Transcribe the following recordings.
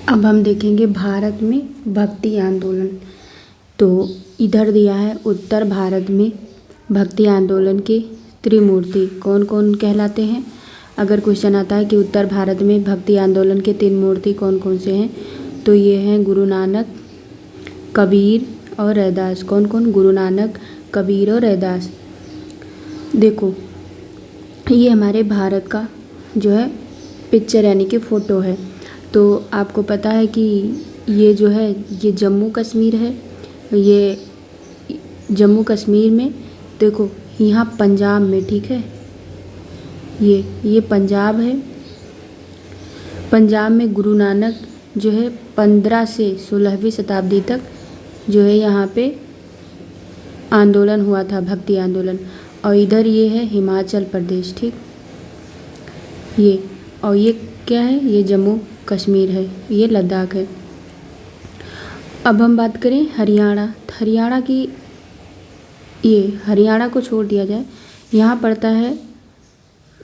अब हम देखेंगे भारत में भक्ति आंदोलन। तो इधर दिया है उत्तर भारत में भक्ति आंदोलन के त्रिमूर्ति कौन कौन कहलाते हैं। अगर क्वेश्चन आता है कि उत्तर भारत में भक्ति आंदोलन के तीन मूर्ति कौन कौन से हैं, तो ये हैं गुरु नानक, कबीर और रैदास। कौन कौन? गुरु नानक, कबीर और रैदास। देखो ये हमारे भारत का जो है पिक्चर यानी कि फ़ोटो है। तो आपको पता है कि ये जो है ये जम्मू कश्मीर है। ये जम्मू कश्मीर में देखो यहाँ पंजाब में, ठीक है, ये पंजाब है। पंजाब में गुरु नानक जो है 15 से 16वीं शताब्दी तक जो है यहाँ पे आंदोलन हुआ था, भक्ति आंदोलन। और इधर ये है हिमाचल प्रदेश, ठीक, ये। और ये क्या है? ये जम्मू कश्मीर है, ये लद्दाख है। अब हम बात करें हरियाणा। हरियाणा की, ये हरियाणा को छोड़ दिया जाए, यहाँ पड़ता है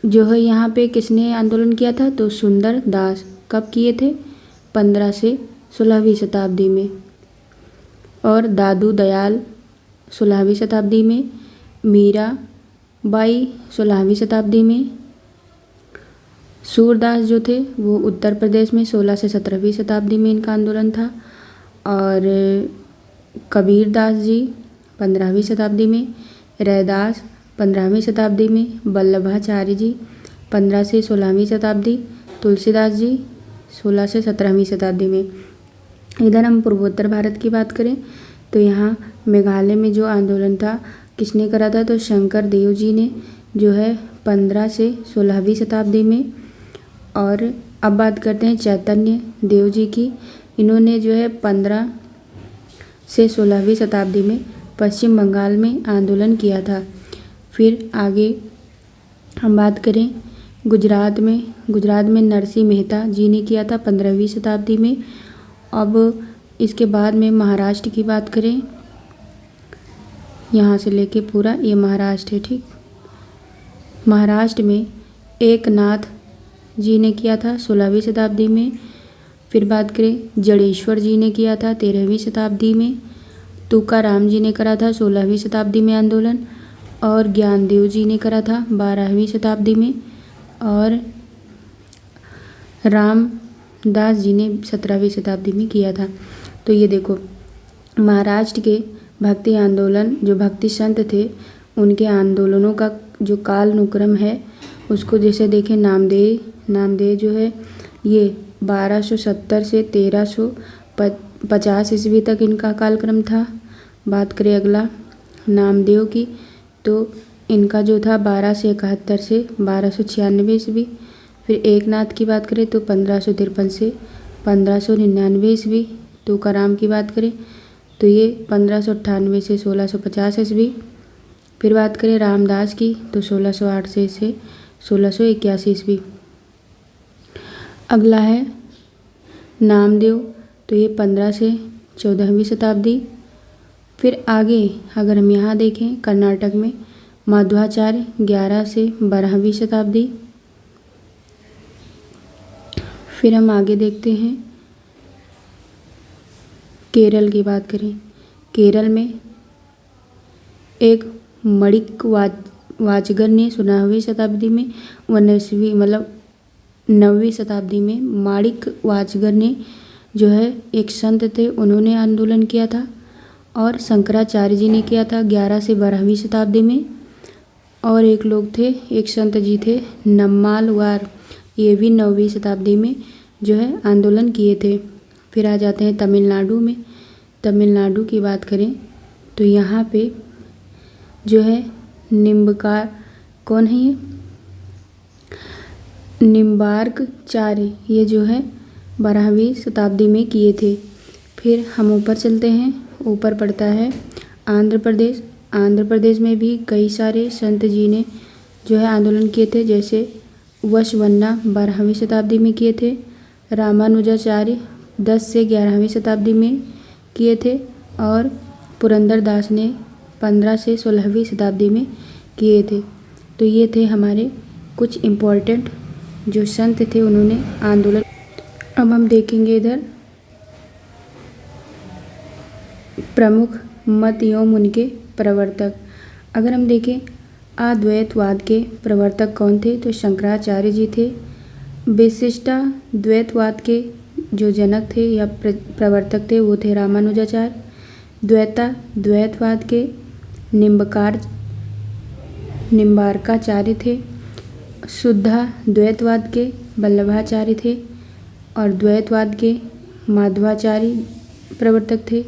जो है यहाँ पे किसने आंदोलन किया था? तो सुंदर दास। कब किए थे? 15 से 16वीं शताब्दी में। और दादू दयाल 16वीं शताब्दी में, मीरा बाई 16वीं शताब्दी में, सूरदास जो थे वो उत्तर प्रदेश में 16 से 17वीं शताब्दी में इनका आंदोलन था। और कबीर दास जी 15वीं शताब्दी में, रैदास 15वीं शताब्दी में, वल्लभाचार्य जी 15 से 16वीं शताब्दी, तुलसीदास जी 16 से 17वीं शताब्दी में। इधर हम पूर्वोत्तर भारत की बात करें तो यहाँ मेघालय में जो आंदोलन था किसने करा था? तो शंकर देव जी ने, जो है 15 से 16वीं शताब्दी में। और अब बात करते हैं चैतन्य देव जी की। इन्होंने जो है 15 से 16वीं शताब्दी में पश्चिम बंगाल में आंदोलन किया था। फिर आगे हम बात करें गुजरात में नरसिंह मेहता जी ने किया था 15वीं शताब्दी में। अब इसके बाद में महाराष्ट्र की बात करें, यहाँ से लेके पूरा ये महाराष्ट्र है, ठीक। महाराष्ट्र में एकनाथ जी ने किया था 16वीं शताब्दी में। फिर बात करें जड़ेश्वर जी ने किया था 13वीं शताब्दी में। तुकाराम जी ने करा था 16वीं शताब्दी में आंदोलन। और ज्ञानदेव जी ने करा था 12वीं शताब्दी में। और रामदास जी ने 17वीं शताब्दी में किया था। तो ये देखो महाराष्ट्र के भक्ति आंदोलन, जो भक्ति संत थे उनके आंदोलनों का जो कालानुक्रम है उसको जैसे देखें, नामदेव जो है ये 1270 से 1350 ईस्वी तक इनका कालक्रम था। बात करें अगला नामदेव की, तो इनका जो था 12 से 71 से 1296 ईस्वी। फिर एकनाथ की बात करें तो 1553 से 1599 ईस्वी। तुकाराम की बात करें तो ये 1598 से 1650 ईस्वी। फिर बात करें रामदास की तो 1608 से 1681 ईस्वी। अगला है नामदेव, तो ये 15 से 14वीं शताब्दी। फिर आगे अगर हम यहाँ देखें कर्नाटक में माध्वाचार्य 11 से 12वीं शताब्दी। फिर हम आगे देखते हैं केरल की बात करें, केरल में एक मणिक वाचगर ने 16वीं शताब्दी में, 9वीं शताब्दी में माणिक वाचगर ने जो है एक संत थे, उन्होंने आंदोलन किया था। और शंकराचार्य जी ने किया था 11 से 12वीं शताब्दी में। और एक लोग थे, एक संत जी थे नम्मालवार, ये भी 9वीं शताब्दी में जो है आंदोलन किए थे। फिर आ जाते हैं तमिलनाडु में। तमिलनाडु की बात करें तो यहाँ पे जो है निम्बकार, कौन है ये? निम्बार्कचार्य, ये जो है 12वीं शताब्दी में किए थे। फिर हम ऊपर चलते हैं, ऊपर पड़ता है आंध्र प्रदेश। आंध्र प्रदेश में भी कई सारे संत जी ने जो है आंदोलन किए थे, जैसे वशवन्ना 12वीं शताब्दी में किए थे। रामानुजाचार्य 10 से 11वीं शताब्दी में किए थे। और पुरंदरदास ने 15 से 16वीं शताब्दी में किए थे। तो ये थे हमारे कुछ इम्पोर्टेंट जो संत थे, उन्होंने आंदोलन। अब हम देखेंगे इधर प्रमुख मत एवं उनके प्रवर्तक। अगर हम देखें अद्वैतवाद के प्रवर्तक कौन थे, तो शंकराचार्य जी थे। विशिष्टाद्वैतवाद के जो जनक थे या प्रवर्तक थे वो थे रामानुजाचार्य। द्वैतवाद के निम्बार्काचार्य थे। शुद्धाद्वैतवाद के वल्लभाचार्य थे और द्वैतवाद के माधवाचार्य प्रवर्तक थे।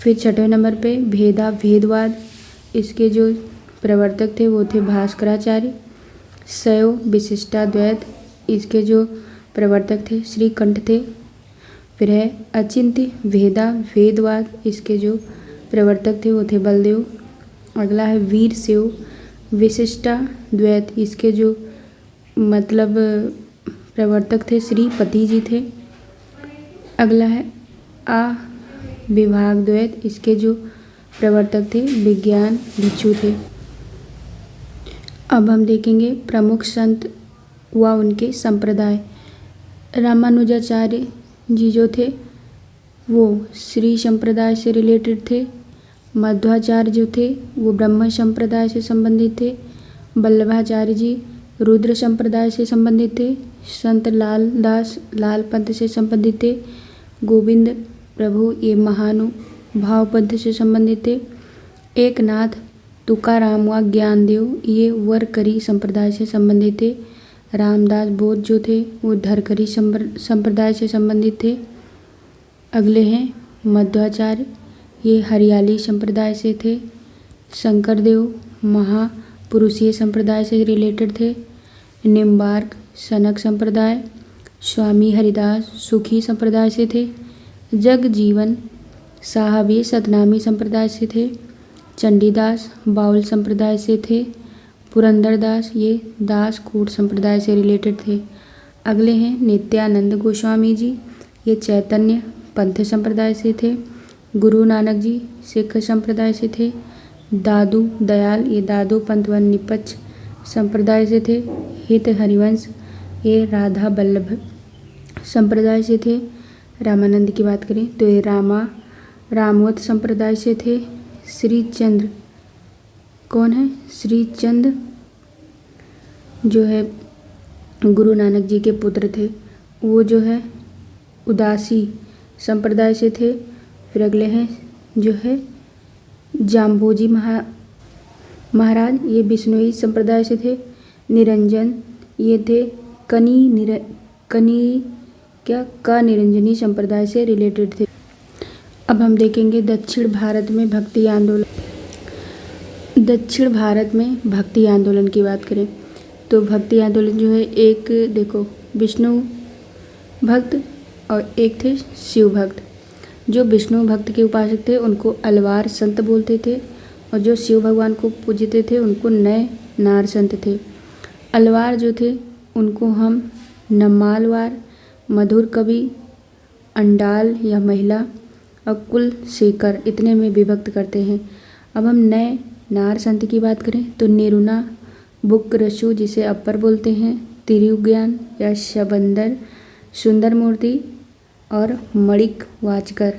फिर छठवें नंबर पे भेदवाद, इसके जो प्रवर्तक थे वो थे भास्कराचार्य। शैव विशिष्टाद्वैत, इसके जो प्रवर्तक थे श्रीकंठ थे। फिर है अचिंत्य भेदवाद, इसके जो प्रवर्तक थे वो थे बलदेव। अगला है वीर शैव विशिष्टाद्वैत, इसके जो मतलब प्रवर्तक थे श्रीपति जी थे। अगला है अविभागद्वैत, इसके जो प्रवर्तक थे विज्ञान भिक्षु थे। अब हम देखेंगे प्रमुख संत व उनके संप्रदाय। रामानुजाचार्य जी जो थे वो श्री संप्रदाय से रिलेटेड थे। मध्वाचार्य जो थे वो ब्रह्म संप्रदाय से संबंधित थे। वल्लभाचार्य जी रुद्र संप्रदाय से संबंधित थे। संत लाल पंथ से संबंधित थे। गोविंद प्रभु ये महानुभाव पंथ से संबंधित थे। एकनाथ तुकाराम व ज्ञानदेव ये वरकरी संप्रदाय से संबंधित थे। रामदास बोध जो थे वो धरकरी संप्रदाय से संबंधित थे। अगले हैं मध्वाचार्य, ये हरियाली संप्रदाय से थे। शंकरदेव महापुरुषीय संप्रदाय से रिलेटेड थे। निम्बार्क सनक संप्रदाय। स्वामी हरिदास सुखी संप्रदाय से थे। जगजीवन साहब ये सतनामी संप्रदाय से थे। चंडीदास बाउल संप्रदाय से थे। पुरंदरदास ये दासकूट संप्रदाय से रिलेटेड थे। अगले हैं नित्यानंद गोस्वामी जी, ये चैतन्य पंथ संप्रदाय से थे। गुरु नानक जी सिख संप्रदाय से थे। दादू दयाल ये दादू पंथ व निपच संप्रदाय से थे। हित हरिवंश ये राधा वल्लभ संप्रदाय से थे। रामानंद की बात करें तो ये रामवत संप्रदाय से थे। श्रीचंद्र कौन है, श्रीचंद जो है गुरु नानक जी के पुत्र थे, वो जो है उदासी संप्रदाय से थे। फिर अगले हैं जो है जाम्बोजी महाराज, ये बिश्नोई संप्रदाय से थे। निरंजन ये थे निरंजनी संप्रदाय से रिलेटेड थे। अब हम देखेंगे दक्षिण भारत में भक्ति आंदोलन। दक्षिण भारत में भक्ति आंदोलन की बात करें तो भक्ति आंदोलन जो है, एक देखो विष्णु भक्त और एक थे शिव भक्त। जो विष्णु भक्त के उपासक थे उनको अलवार संत बोलते थे और जो शिव भगवान को पूजते थे उनको नए नार संत थे। अलवार जो थे उनको हम नम्मालवार, मधुर कवि, अंडाल या महिला और कुल शेखर इतने में विभक्त करते हैं। अब हम नए नार संत की बात करें तो निरुना बुक रसू जिसे अपर बोलते हैं, तिरुज्ञान या शबंदर, सुंदर मूर्ति और मणिक वाचकर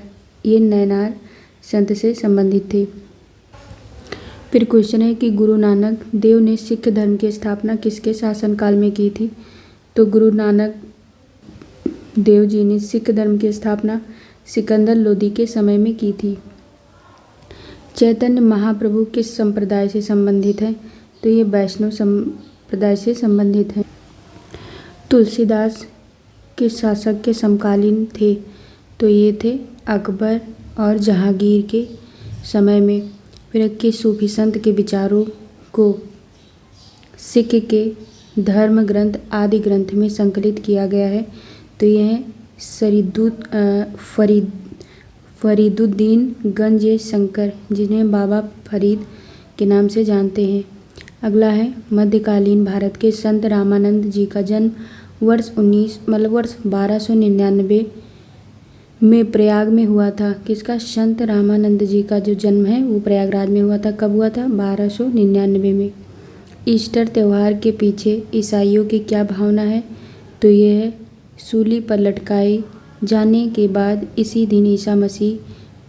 ये नयनार संत से संबंधित थे। फिर क्वेश्चन है कि गुरु नानक देव ने सिख धर्म की स्थापना किसके शासनकाल में की थी, तो गुरु नानक देव जी ने सिख धर्म की स्थापना सिकंदर लोदी के समय में की थी। चैतन्य महाप्रभु किस संप्रदाय से संबंधित है, तो ये वैष्णव संप्रदाय से संबंधित है। तुलसीदास किस शासक के समकालीन थे, तो ये थे अकबर और जहांगीर के समय में। फिर किस सूफी संत के विचारों को सिख के धर्म ग्रंथ आदि ग्रंथ में संकलित किया गया है, तो यह है फरीदुद्दीन गंज शंकर, जिन्हें बाबा फरीद के नाम से जानते हैं। अगला है मध्यकालीन भारत के संत रामानंद जी का जन्म वर्ष 1299 में प्रयाग में हुआ था। किसका, संत रामानंद जी का जो जन्म है वो प्रयागराज में हुआ था। कब हुआ था, 1299 में। ईस्टर त्यौहार के पीछे ईसाइयों की क्या भावना है, तो ये है सूली पर लटकाए जाने के बाद इसी दिन ईसा मसीह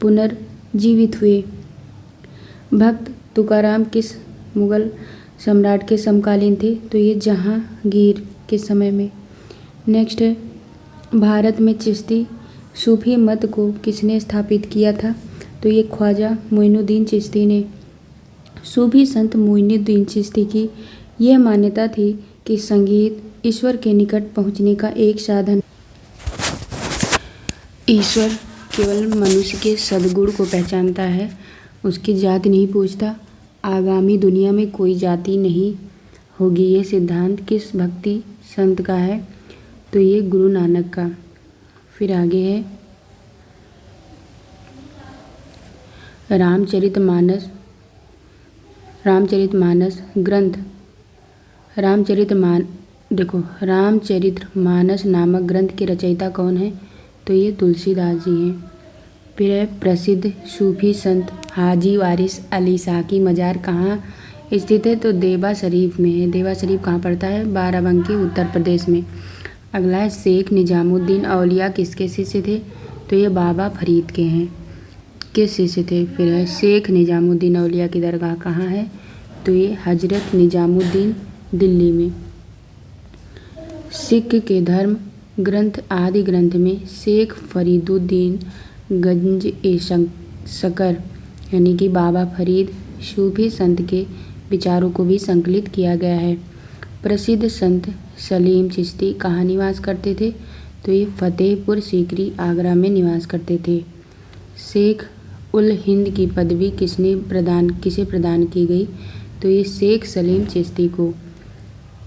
पुनर्जीवित हुए। भक्त तुकाराम किस मुगल सम्राट के समकालीन थे? तो ये जहांगीर के समय में। नेक्स्ट है, भारत में चिश्ती सूफी मत को किसने स्थापित किया था? तो ये ख्वाजा मोइनुद्दीन चिश्ती ने। सूफी संत मोइनुद्दीन चिश्ती की यह मान्यता थी कि संगीत ईश्वर के निकट पहुंचने का एक साधन। ईश्वर केवल मनुष्य के सद्गुण को पहचानता है, उसकी जाति नहीं पूछता। आगामी दुनिया में कोई जाति नहीं होगी। ये सिद्धांत किस भक्ति संत का है? तो ये गुरु नानक का। फिर आगे है रामचरितमानस ग्रंथ। रामचरितमानस नामक ग्रंथ के रचयिता कौन है? तो ये तुलसीदास जी हैं। फिर है प्रसिद्ध सूफी संत हाजी वारिस अली शाह की मज़ार कहाँ स्थित है? तो देवा शरीफ में है। देवा शरीफ कहाँ पड़ता है? बाराबंकी, उत्तर प्रदेश में। अगला है शेख निजामुद्दीन औलिया किसके शिष्य थे? तो ये बाबा फरीद के हैं। किस शिष्य थे? फिर है शेख निजामुद्दीन औलिया की दरगाह कहाँ है? तो ये हजरत निजामुद्दीन, दिल्ली में। सिख के धर्म ग्रंथ आदि ग्रंथ में शेख फरीदुद्दीन गंज ए शकर यानी कि बाबा फरीद सूफी संत के विचारों को भी संकलित किया गया है। प्रसिद्ध संत सलीम चिश्ती कहाँ निवास करते थे? तो ये फतेहपुर सीकरी, आगरा में निवास करते थे। शेख उल हिंद की पदवी किसे प्रदान की गई? तो ये शेख सलीम चिश्ती को।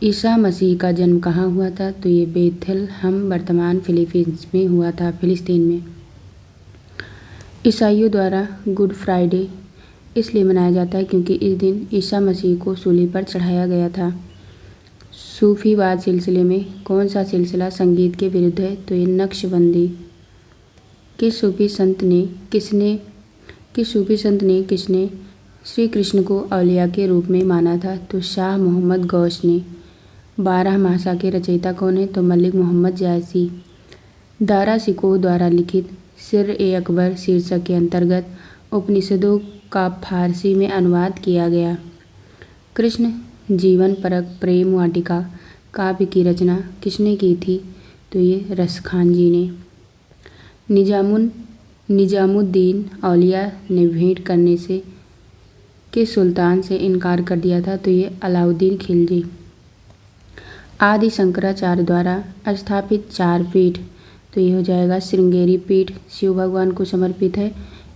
ईसा मसीह का जन्म कहाँ हुआ था? तो ये बेथलहम, वर्तमान फिलीपींस में हुआ था, फिलिस्तीन में। ईसाइयों द्वारा गुड फ्राइडे इसलिए मनाया जाता है क्योंकि इस दिन ईसा मसीह को सूली पर चढ़ाया गया था। सूफीवाद सिलसिले में कौन सा सिलसिला संगीत के विरुद्ध है? तो ये नक्शबंदी। किस सूफी संत ने किसने श्री कृष्ण को औलिया के रूप में माना था? तो शाह मोहम्मद गौस ने। 12 मासा के रचयिता कौन है? तो मलिक मोहम्मद जायसी। दारा शिकोह द्वारा लिखित सिर-ए-अकबर शीर्षक के अंतर्गत उपनिषदों का फारसी में अनुवाद किया गया। कृष्ण जीवन परक प्रेम वाटिका काव्य की रचना किसने की थी? तो ये रसखान जी ने। निजामुद्दीन औलिया ने भेंट करने से किस सुल्तान से इनकार कर दिया था? तो ये अलाउद्दीन खिलजी। आदि शंकराचार्य द्वारा स्थापित 4 पीठ, तो ये हो जाएगा श्रृंगेरी पीठ, शिव भगवान को समर्पित है,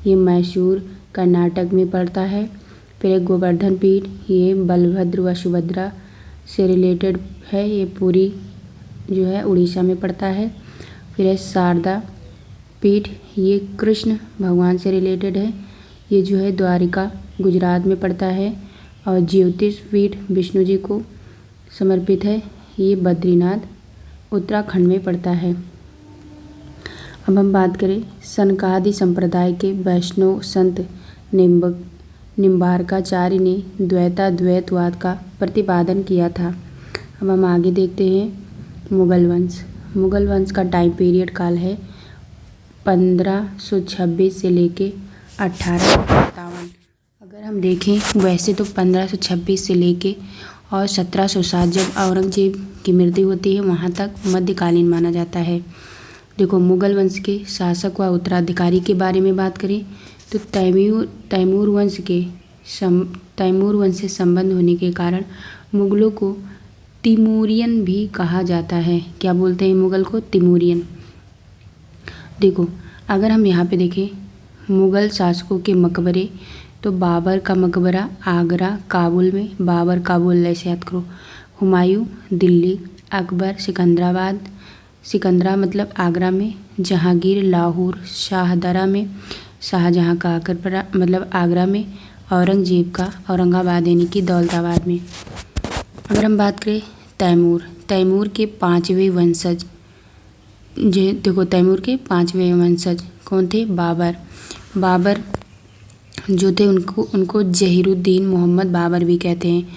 ये मैसूर कर्नाटक में पड़ता है। फिर एक गोवर्धन पीठ, ये बलभद्र व सुभद्रा से रिलेटेड है, ये पूरी जो है उड़ीसा में पड़ता है। फिर है शारदा पीठ, ये कृष्ण भगवान से रिलेटेड है, ये जो है द्वारिका गुजरात में पड़ता है। और ज्योतिष पीठ विष्णु जी को समर्पित है, ये बद्रीनाथ उत्तराखंड में पड़ता है। अब हम बात करें सनकादि संप्रदाय के वैष्णव संत निम्बारकाचार्य ने द्वैतवाद का प्रतिपादन किया था। अब हम आगे देखते हैं मुगल वंश। मुगल वंश का टाइम पीरियड काल है 1526 से लेके 1857। अगर हम देखें वैसे तो 1526 से लेके और 1707 जब औरंगजेब की मृत्यु होती है वहाँ तक मध्यकालीन माना जाता है। देखो मुगल वंश के शासक व उत्तराधिकारी के बारे में बात करें तो तैमूर वंश से संबंध होने के कारण मुगलों को तिमूरियन भी कहा जाता है। क्या बोलते हैं मुगल को? तिमूरियन। देखो अगर हम यहाँ पे देखें मुगल शासकों के मकबरे, तो बाबर का मकबरा आगरा काबुल में, बाबर काबुल ऐसे याद करो। हुमायूं दिल्ली, अकबर सिकंदरा मतलब आगरा में, जहांगीर लाहौर शाहदरा में, शाहजहाँ का मतलब आगरा में, औरंगजेब का औरंगाबाद यानी कि दौलताबाद में। अगर हम बात करें तैमूर के 5वें वंशज, देखो तैमूर के 5वें वंशज कौन थे? बाबर जो थे उनको जहीरुद्दीन मोहम्मद बाबर भी कहते हैं।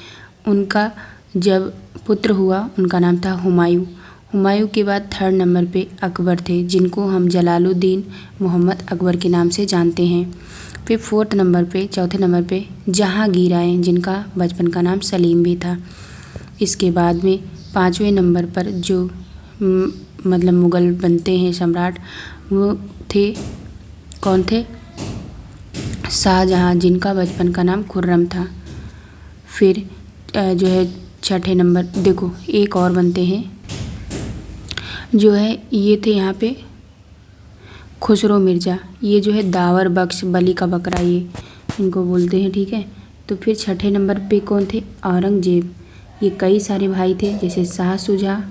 उनका जब पुत्र हुआ उनका नाम था हुमायूं। हुमायूं के बाद थर्ड नंबर पे अकबर थे, जिनको हम जलालुद्दीन मोहम्मद अकबर के नाम से जानते हैं। फिर फोर्थ नंबर पे, चौथे नंबर पे जहांगीर आए, जिनका बचपन का नाम सलीम भी था। इसके बाद में पाँचवें नंबर पर जो मतलब मुग़ल बनते हैं सम्राट, वो थे, कौन थे? शाहजहाँ, जिनका बचपन का नाम खुर्रम था। फिर जो है छठे नंबर, देखो एक और बनते हैं जो है, ये थे यहाँ पे खुसरो मिर्ज़ा, ये जो है दावर बख्श, बली का बकरा, ये इनको बोलते हैं, ठीक है। तो फिर छठे नंबर पे कौन थे? औरंगजेब। ये कई सारे भाई थे, जैसे शाह शुजा,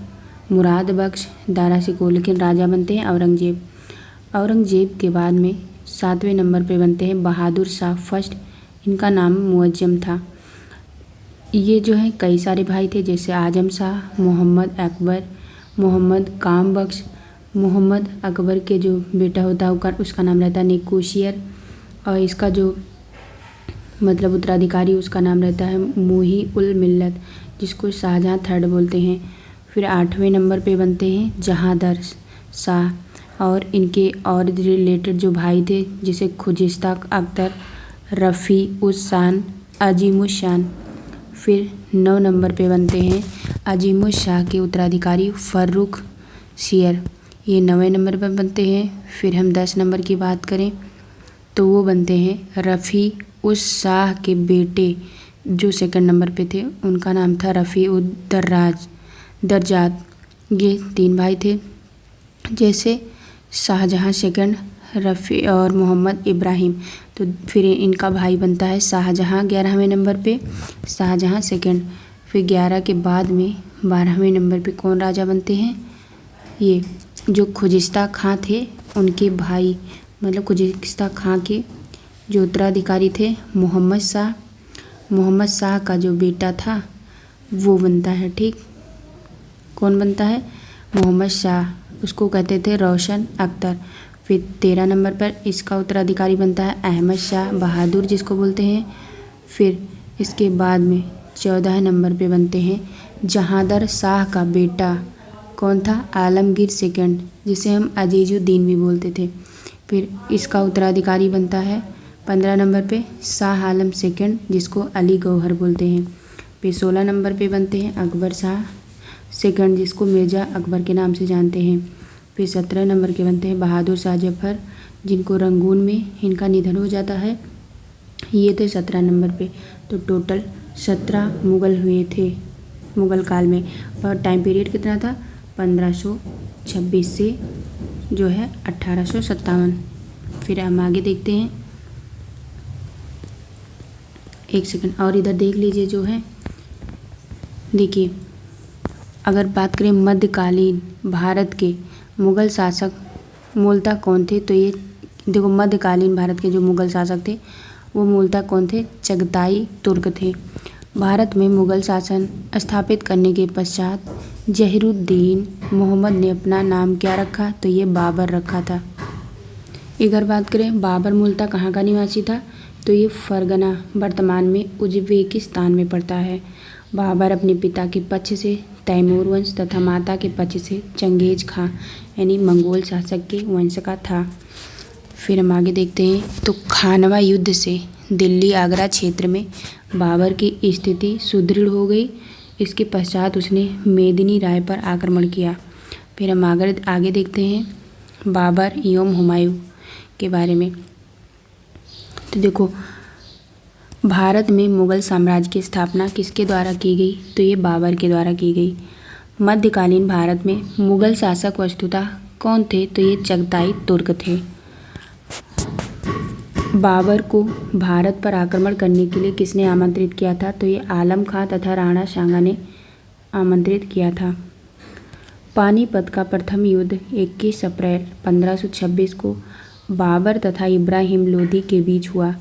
मुराद बख्श, दारा शिकोह, लेकिन राजा बनते हैं औरंगजेब। औरंगजेब के बाद में सातवें नंबर पे बनते हैं बहादुर शाह फर्स्ट, इनका नाम मुअज्जम था। ये जो है कई सारे भाई थे, जैसे आजम शाह, मोहम्मद अकबर, मोहम्मद काम बख्श, मोहम्मद अकबर के जो बेटा होता है उसका नाम रहता है निकोशियर, और इसका जो मतलब उत्तराधिकारी उसका नाम रहता है मुही उल मिल्लत, जिसको शाहजहाँ थर्ड बोलते हैं। फिर आठवें नंबर पे बनते हैं जहांदर शाह, और इनके और रिलेटेड जो भाई थे, जैसे खुजिस्ता अख्तर, रफ़ी उस शान, अजीमुश शान। फिर 9 नंबर पे बनते हैं अजीमुश शाह के उत्तराधिकारी फ़र्रुख शेर, ये 9वें नंबर पर बनते हैं। फिर हम 10 नंबर की बात करें तो वो बनते हैं रफ़ी उस शाह के बेटे, जो सेकंड नंबर पे थे, उनका नाम था रफ़ी उद दर्जात। ये 3 भाई थे, जैसे शाहजहाँ सेकंड, रफ़ी और मोहम्मद इब्राहिम। तो फिर इनका भाई बनता है शाहजहाँ 11वें नंबर पे, शाहजहाँ सेकंड। फिर 11 के बाद में 12वें नंबर पे कौन राजा बनते हैं? ये जो खुजिस्ता खां थे, उनके भाई, मतलब खुजिस्ता खां के जो उत्तराधिकारी थे मोहम्मद शाह, मोहम्मद शाह का जो बेटा था वो बनता है, ठीक। कौन बनता है? मोहम्मद शाह, उसको कहते थे रोशन अख्तर। फिर 13 नंबर पर इसका उत्तराधिकारी बनता है अहमद शाह बहादुर, जिसको बोलते हैं। फिर इसके बाद में 14 नंबर पे बनते हैं जहांदर शाह का बेटा, कौन था? आलमगीर सेकंड, जिसे हम अजीजुद्दीन भी बोलते थे। फिर इसका उत्तराधिकारी बनता है 15 नंबर पे शाह आलम सेकंड, जिसको अली गौहर बोलते हैं। फिर 16 नंबर पे बनते हैं अकबर शाह सेकंड, जिसको मिर्ज़ा अकबर के नाम से जानते हैं। फिर 17 नंबर के बनते हैं बहादुर शाह जफ़र, जिनको रंगून में इनका निधन हो जाता है। ये थे 17 नंबर पे। तो टोटल 17 मुग़ल हुए थे मुग़ल काल में, और टाइम पीरियड कितना था? 1526 से जो है 1857। फिर हम आगे देखते हैं, एक सेकंड और इधर देख लीजिए। जो है देखिए, अगर बात करें मध्यकालीन भारत के मुग़ल शासक मूलतः कौन थे, तो ये देखो मध्यकालीन भारत के जो मुग़ल शासक थे वो मूलतः कौन थे? चगताई तुर्क थे। भारत में मुग़ल शासन स्थापित करने के पश्चात जहीरुद्दीन मोहम्मद ने अपना नाम क्या रखा? तो ये बाबर रखा था। इधर बात करें, बाबर मूलतः कहाँ का निवासी था? तो ये फरगना वर्तमान में उज़्बेकिस्तान में पड़ता है। बाबर अपने पिता के पक्ष से तैमूर वंश तथा माता के पक्ष से चंगेज खां यानी मंगोल शासक के वंश का था। फिर हम आगे देखते हैं, तो खानवा युद्ध से दिल्ली आगरा क्षेत्र में बाबर की स्थिति सुदृढ़ हो गई। इसके पश्चात उसने मेदिनी राय पर आक्रमण किया। फिर हम आगे देखते हैं बाबर एवं हुमायूं के बारे में। तो देखो, भारत में मुग़ल साम्राज्य की स्थापना किसके द्वारा की गई? तो ये बाबर के द्वारा की गई। मध्यकालीन भारत में मुग़ल शासक वस्तुतः कौन थे? तो ये चगताई तुर्क थे। बाबर को भारत पर आक्रमण करने के लिए किसने आमंत्रित किया था? तो ये आलम खां तथा राणा सांगा ने आमंत्रित किया था। पानीपत का प्रथम युद्ध 21 अप्रैल 1526 को बाबर तथा इब्राहिम लोदी के बीच हुआ,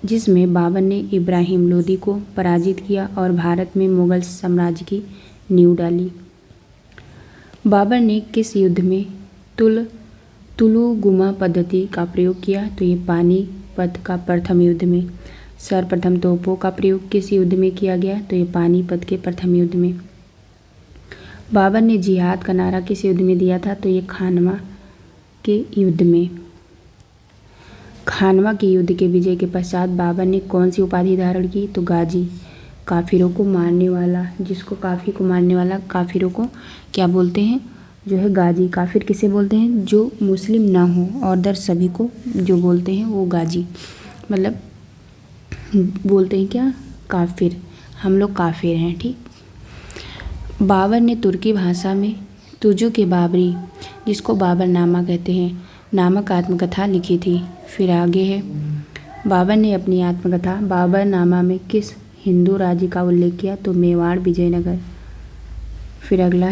जिसमें बाबर ने इब्राहिम लोदी को पराजित किया और भारत में मुग़ल साम्राज्य की नींव डाली। बाबर ने किस युद्ध में तुलुगुमा पद्धति का प्रयोग किया? तो ये पानीपत का प्रथम युद्ध में। सर्वप्रथम तोपों का प्रयोग किस युद्ध में किया गया? तो ये पानीपत के प्रथम युद्ध में। बाबर ने जिहाद का नारा किस युद्ध में दिया था? तो ये खानवा के युद्ध में। खानवा के युद्ध के विजय के पश्चात बाबर ने कौन सी उपाधि धारण की? तो गाजी, काफिरों को मारने वाला, जिसको काफी को मारने वाला, काफिरों को क्या बोलते हैं? जो है गाजी। काफिर किसे बोलते हैं? जो मुस्लिम ना हो और दर सभी को जो बोलते हैं वो गाजी, मतलब बोलते हैं क्या? काफिर। हम लोग काफिर हैं, ठीक। बाबर ने तुर्की भाषा में तुजु के बाबरी, जिसको बाबरनामा कहते हैं, नामक आत्मकथा लिखी थी। फिर आगे है, बाबर ने अपनी आत्मकथा बाबरनामा में किस हिंदू राज्य का उल्लेख किया? तो मेवाड़, विजयनगर। फिर अगला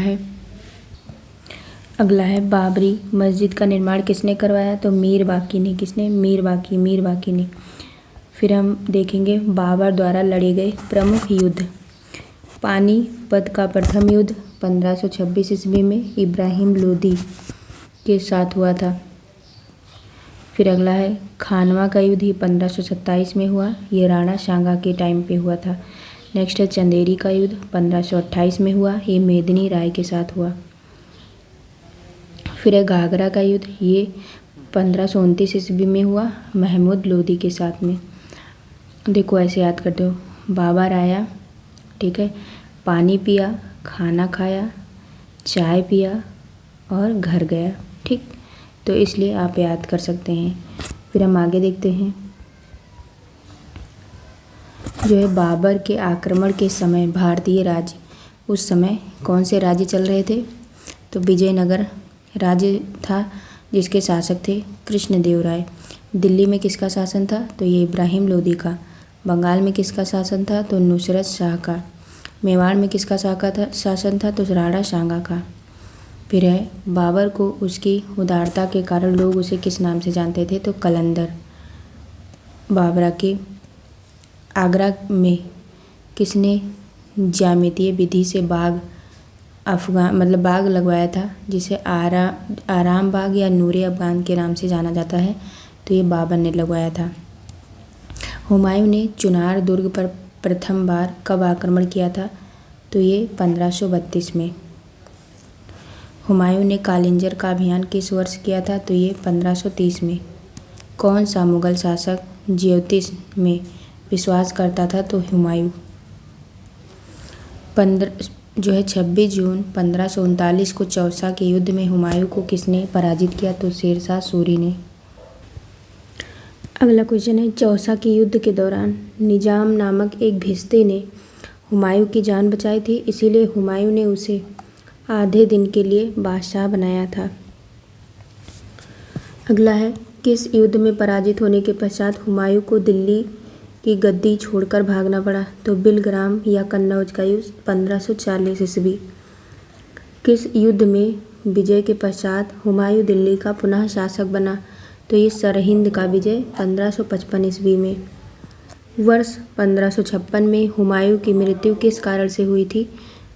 है बाबरी मस्जिद का निर्माण किसने करवाया? तो मीर बाकी ने। किसने? मीर बाकी ने। फिर हम देखेंगे बाबर द्वारा लड़े गए प्रमुख युद्ध। पानीपत का प्रथम युद्ध 1526 ईस्वी में इब्राहिम लोदी के साथ हुआ था। फिर अगला है खानवा का युद्ध, ये 1527 में हुआ, ये राणा सांगा के टाइम पे हुआ था। नेक्स्ट है चंदेरी का युद्ध 1528 में हुआ, ये मेदिनी राय के साथ हुआ। फिर है घाघरा का युद्ध, ये 1529 ईस्वी में हुआ, महमूद लोदी के साथ में। देखो ऐसे याद करते हो, बाबर आया, ठीक है, पानी पिया, खाना खाया, चाय पिया और घर गया, ठीक। तो इसलिए आप याद कर सकते हैं। फिर हम आगे देखते हैं, जो है बाबर के आक्रमण के समय भारतीय राज्य, उस समय कौन से राज्य चल रहे थे? तो विजयनगर राज्य था, जिसके शासक थे कृष्णदेव राय। दिल्ली में किसका शासन था? तो ये इब्राहिम लोदी का। बंगाल में किसका शासन था? तो नुसरत शाह का। मेवाड़ में किसका शासन था? तो राणा सांगा का। फिर है बाबर को उसकी उदारता के कारण लोग उसे किस नाम से जानते थे? तो कलंदर। बाबरा के आगरा में किसने ज्यामितीय विधि से बाग लगवाया था, जिसे आराम बाग या नूरे अफगान के नाम से जाना जाता है? तो ये बाबर ने लगवाया था। हुमायूं ने चुनार दुर्ग पर प्रथम बार कब आक्रमण किया था? तो ये 1532 में। हुमायूं ने कालिंजर का अभियान किस वर्ष किया था? तो ये 1530 में। कौन सा मुगल शासक ज्योतिष में विश्वास करता था? तो हुमायूं। 26 जून 1539 को चौसा के युद्ध में हुमायूं को किसने पराजित किया? तो शेरशाह सूरी ने। अगला क्वेश्चन है, चौसा के युद्ध के दौरान निजाम नामक एक भिश्ती ने हुमायूं की जान बचाई थी, इसीलिए हुमायूं ने उसे आधे दिन के लिए बादशाह बनाया था। अगला है, किस युद्ध में पराजित होने के पश्चात हुमायूं को दिल्ली की गद्दी छोड़कर भागना पड़ा? तो बिलग्राम या कन्नौज का युद्ध 1540 ईस्वी। किस युद्ध में विजय के पश्चात हुमायूं दिल्ली का पुनः शासक बना? तो ये सरहिंद का विजय 1555 ईस्वी में। वर्ष 1556 में हुमायूं की मृत्यु किस कारण से हुई थी?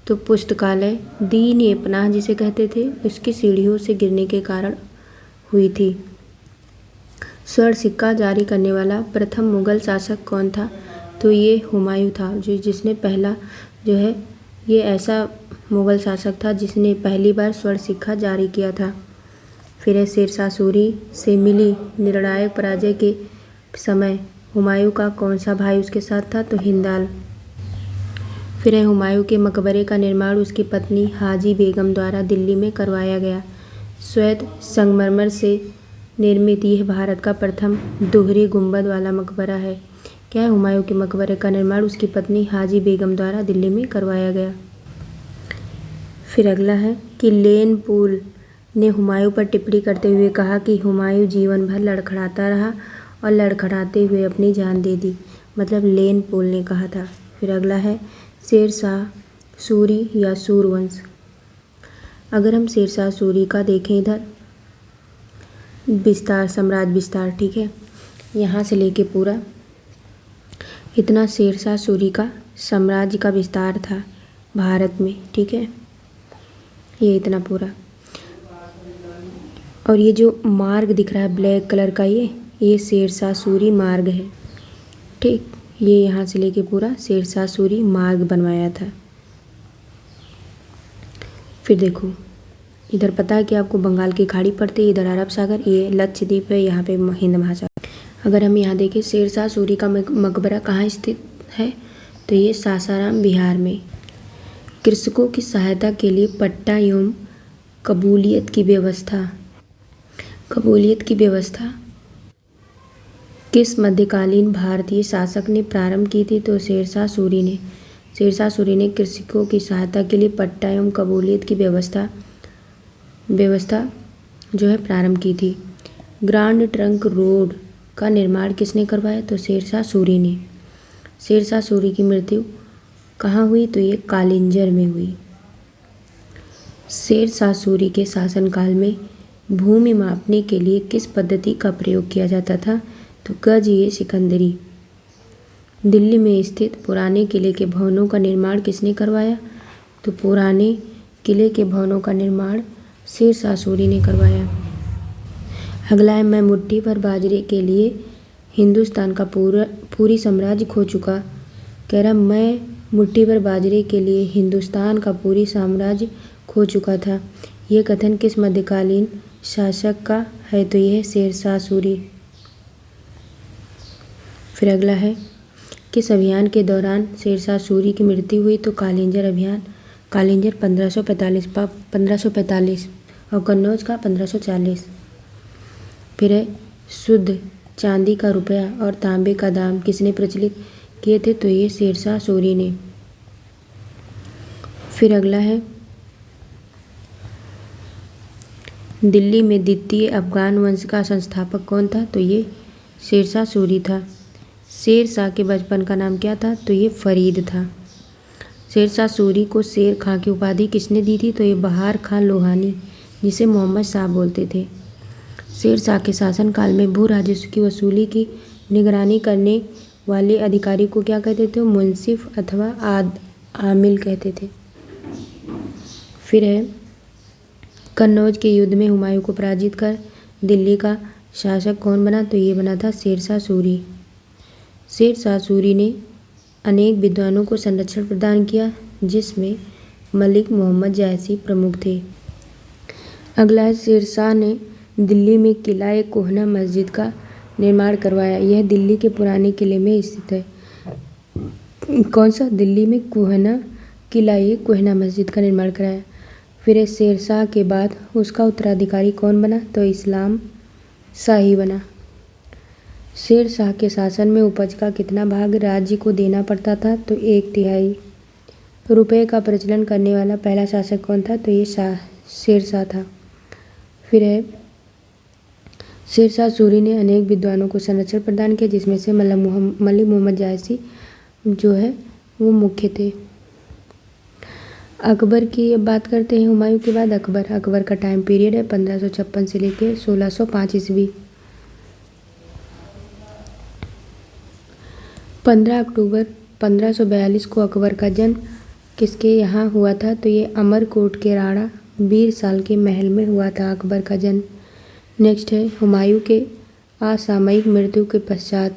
तो पुस्तकालय दीन-ए-पनाह जिसे कहते थे, उसकी सीढ़ियों से गिरने के कारण हुई थी। स्वर्ण सिक्का जारी करने वाला प्रथम मुगल शासक कौन था? तो ये हुमायूं था, जिसने पहला जो है ये ऐसा मुगल शासक था जिसने पहली बार स्वर्ण सिक्का जारी किया था। फिर है शेरशाह सूरी से मिली निर्णायक पराजय के समय हुमायूं का कौन सा भाई उसके साथ था? तो हिंदाल। फिर है हुमायूं के मकबरे का निर्माण उसकी पत्नी हाजी बेगम द्वारा दिल्ली में करवाया गया। श्वेत संगमरमर से निर्मित यह भारत का प्रथम दोहरे गुंबद वाला मकबरा है। क्या है? हुमायूं के मकबरे का निर्माण उसकी पत्नी हाजी बेगम द्वारा दिल्ली में करवाया गया। फिर अगला है कि लेन पूल ने हुमायूं पर टिप्पणी करते हुए कहा कि हुमायूं जीवन भर लड़खड़ाता रहा और लड़खड़ाते हुए अपनी जान दे दी, मतलब लेन पूल ने कहा था। फिर अगला है शेरशाह सूरी या सूरवंश। अगर हम शेरशाह सूरी का देखें, इधर विस्तार, साम्राज्य विस्तार, ठीक है, यहाँ से लेके पूरा इतना शेरशाह सूरी का साम्राज्य का विस्तार था भारत में, ठीक है, ये इतना पूरा। और ये जो मार्ग दिख रहा है ब्लैक कलर का, ये शेरशाह सूरी मार्ग है, ठीक, ये यहाँ से लेके पूरा शेरशाह सूरी मार्ग बनवाया था। फिर देखो, इधर पता है कि आपको बंगाल की खाड़ी पड़ती है, इधर अरब सागर, ये लक्षद्वीप है, यहाँ पे हिंद महासागर। अगर हम यहाँ देखें शेरशाह सूरी का मकबरा कहाँ स्थित है, तो ये सासाराम बिहार में। कृषकों की सहायता के लिए पट्टा एवं कबूलियत की व्यवस्था किस मध्यकालीन भारतीय शासक ने प्रारंभ की थी, तो शेरशाह सूरी ने कृषकों की सहायता के लिए पट्टा एवं कबूलियत की व्यवस्था जो है प्रारंभ की थी। ग्रांड ट्रंक रोड का निर्माण किसने करवाया, तो शेरशाह सूरी ने। शेरशाह सूरी की मृत्यु कहाँ हुई, तो ये कालिंजर में हुई। शेरशाह सूरी के शासनकाल में भूमि मापने के लिए किस पद्धति का प्रयोग किया जाता था, तो गज सिकंदरी। दिल्ली में स्थित पुराने किले के भवनों का निर्माण किसने करवाया, तो पुराने किले के भवनों का निर्माण शेरशाह सूरी ने करवाया। अगला है, मैं मुट्ठी भर बाजरे के लिए हिंदुस्तान का पूरी साम्राज्य खो चुका। कह रहा मैं मुट्ठी भर बाजरे के लिए हिंदुस्तान का पूरी साम्राज्य खो चुका था। यह कथन किस मध्यकालीन शासक का है, तो यह शेरशाह सूरी। फिर अगला है, किस अभियान के दौरान शेरशाह सूरी की मृत्यु हुई, तो कालिंजर अभियान। कालिंजर 1545 और कन्नौज का 1540। फिर है, शुद्ध चांदी का रुपया और तांबे का दाम किसने प्रचलित किए थे, तो ये शेरशाह सूरी ने। फिर अगला है, दिल्ली में द्वितीय अफगान वंश का संस्थापक कौन था, तो ये शेरशाह सूरी था। शेरशाह के बचपन का नाम क्या था, तो ये फरीद था। शेरशाह सूरी को शेर खां की उपाधि किसने दी थी, तो ये बहार खां लोहानी, जिसे मोहम्मद शाह बोलते थे। शेरशाह के शासनकाल में भू राजस्व की वसूली की निगरानी करने वाले अधिकारी को क्या कहते थे, मुंसिफ अथवा आमिल कहते थे। फिर है, कन्नौज के युद्ध में हुमायूं को पराजित कर दिल्ली का शासक कौन बना, तो ये बना था शेरशाह सूरी। शेरशाह सूरी ने अनेक विद्वानों को संरक्षण प्रदान किया, जिसमें मलिक मोहम्मद जायसी प्रमुख थे। अगला है, शेरशाह ने दिल्ली में किला कोहना मस्जिद का निर्माण करवाया। यह दिल्ली के पुराने किले में स्थित है। कौन सा, दिल्ली में किला कोहना मस्जिद का निर्माण कराया। फिर शेरशाह के बाद उसका उत्तराधिकारी कौन बना, तो इस्लाम शाही बना। शेरशाह के शासन में उपज का कितना भाग राज्य को देना पड़ता था, तो 1/3। रुपये का प्रचलन करने वाला पहला शासक कौन था, तो ये शेरशाह था। फिर है, शेरशाह सूरी ने अनेक विद्वानों को संरक्षण प्रदान किया, जिसमें से मलिक मोहम्मद जायसी जो है वो मुख्य थे। अकबर की अब बात करते हैं। हुमायूं के बाद अकबर का टाइम पीरियड है 1556 से लेकर 1605 ईस्वी। 15 अक्टूबर 1542 को अकबर का जन्म किसके यहाँ हुआ था, तो ये अमरकोट के राणा बीरसाल के महल में हुआ था अकबर का जन्म। नेक्स्ट है, हुमायूं के असामयिक मृत्यु के पश्चात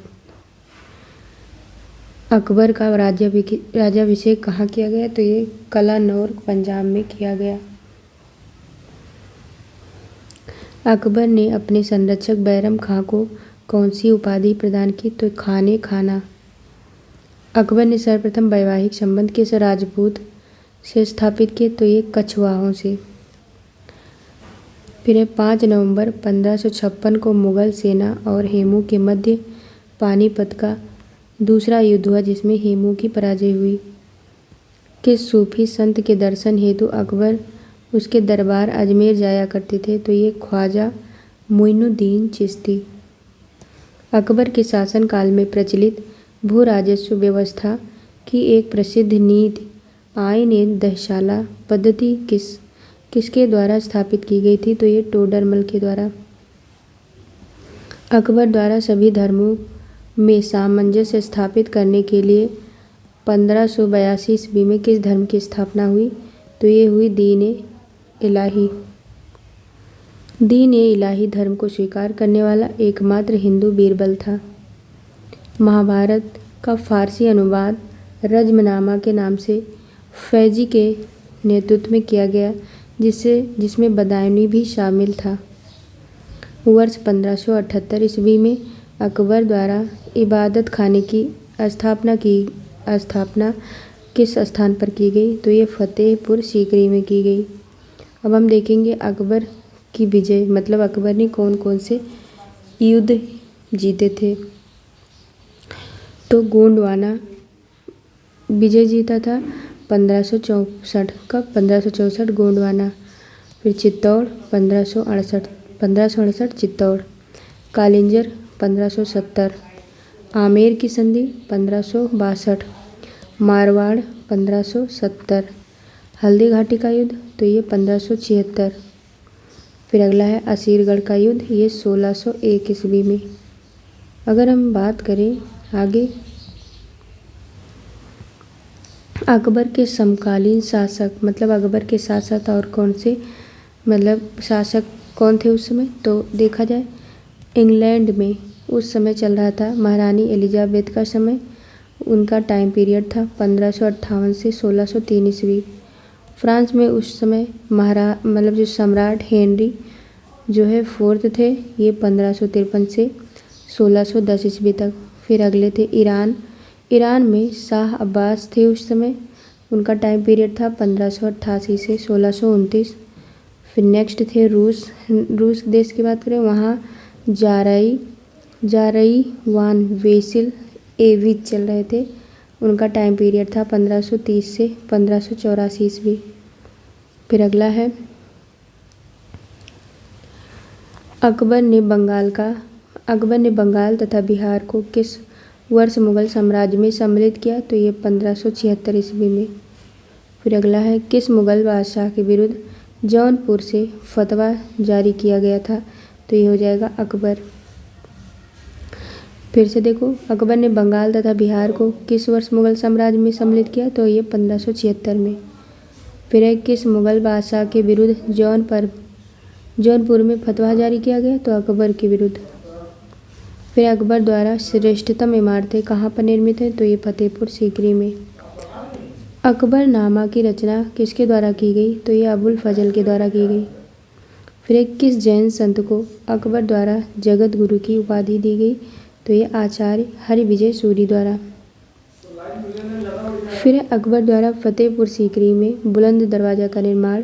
अकबर का राज्याभिषेक कहाँ किया गया, तो ये कलानौर पंजाब में किया गया। अकबर ने अपने संरक्षक बैरम खां को कौन सी उपाधि प्रदान की, तो खाने खाना। अकबर ने सर्वप्रथम वैवाहिक संबंध किस राजपूत से स्थापित किए, तो ये कछवाहों से। फिर 5 नवंबर 1556 को मुगल सेना और हेमू के मध्य पानीपत का दूसरा युद्ध हुआ, जिसमें हेमू की पराजय हुई। किस सूफी संत के दर्शन हेतु अकबर उसके दरबार अजमेर जाया करते थे, तो ये ख्वाजा मोइनुद्दीन चिश्ती। अकबर के शासनकाल में प्रचलित भू राजस्व व्यवस्था की एक प्रसिद्ध नीति आइन-ए-दहशाला पद्धति किसके द्वारा स्थापित की गई थी, तो ये टोडरमल के द्वारा। अकबर द्वारा सभी धर्मों में सामंजस्य स्थापित करने के लिए 1582 ईस्वी में किस धर्म की स्थापना हुई, तो ये हुई दीन-ए-इलाही। दीन-ए-इलाही धर्म को स्वीकार करने वाला एकमात्र हिंदू बीरबल था। महाभारत का फारसी अनुवाद रज़्मनामा के नाम से फैजी के नेतृत्व में किया गया, जिसमें बदायूंनी भी शामिल था। वर्ष 1578 ईस्वी में अकबर द्वारा इबादत खाने की स्थापना किस स्थान पर की गई? तो ये फतेहपुर सीकरी में की गई। अब हम देखेंगे अकबर की विजय, मतलब अकबर ने कौन कौन से युद्ध जीते थे। तो गोंडवाना विजय जीता था 1564। कब? 1564 गोंडवाना। फिर चित्तौड़ 1568 चित्तौड़। कालिंजर 1570। आमेर की संधि 1562। मारवाड़ 1570। हल्दी घाटी का युद्ध तो ये 1576। फिर अगला है असीरगढ़ का युद्ध, ये 1601 ईस्वी में। अगर हम बात करें आगे अकबर के समकालीन शासक, मतलब अकबर के साथ साथ और कौन से मतलब शासक कौन थे उस समय, तो देखा जाए इंग्लैंड में उस समय चल रहा था महारानी एलिजाबेथ का समय। उनका टाइम पीरियड था 1558 से 1603 ईस्वी। फ्रांस में उस समय मतलब जो सम्राट हेनरी जो है 4th थे, ये 1553 से 1610 ईस्वी तक। फिर अगले थे ईरान में शाह अब्बास थे उस समय। उनका टाइम पीरियड था 1588 से 1629। फिर नेक्स्ट थे रूस देश की बात करें, वहाँ जारई वान वेसिल एविज चल रहे थे। उनका टाइम पीरियड था 1530 से 1584 ईस्वी। फिर अगला है अकबर ने बंगाल तथा बिहार को किस वर्ष मुगल साम्राज्य में सम्मिलित किया? तो ये 1576 ईस्वी में। फिर अगला है किस मुगल बादशाह के विरुद्ध जौनपुर से फतवा जारी किया गया था? तो ये हो जाएगा अकबर। फिर से देखो अकबर ने बंगाल तथा बिहार को किस वर्ष मुगल साम्राज्य में सम्मिलित किया? तो ये 1576 में। फिर है किस मुगल बादशाह के विरुद्ध जौनपुर में फतवा जारी किया गया? तो अकबर के विरुद्ध। फिर अकबर द्वारा श्रेष्ठतम इमारतें कहाँ पर निर्मित है? तो ये फतेहपुर सीकरी में। अकबरनामा की रचना किसके द्वारा की गई? तो ये अबुल फजल के द्वारा की गई। फिर एक किस जैन संत को अकबर द्वारा जगत गुरु की उपाधि दी गई? तो ये आचार्य हरिविजय सूरी द्वारा। फिर अकबर द्वारा फतेहपुर सीकरी में बुलंद दरवाजा का निर्माण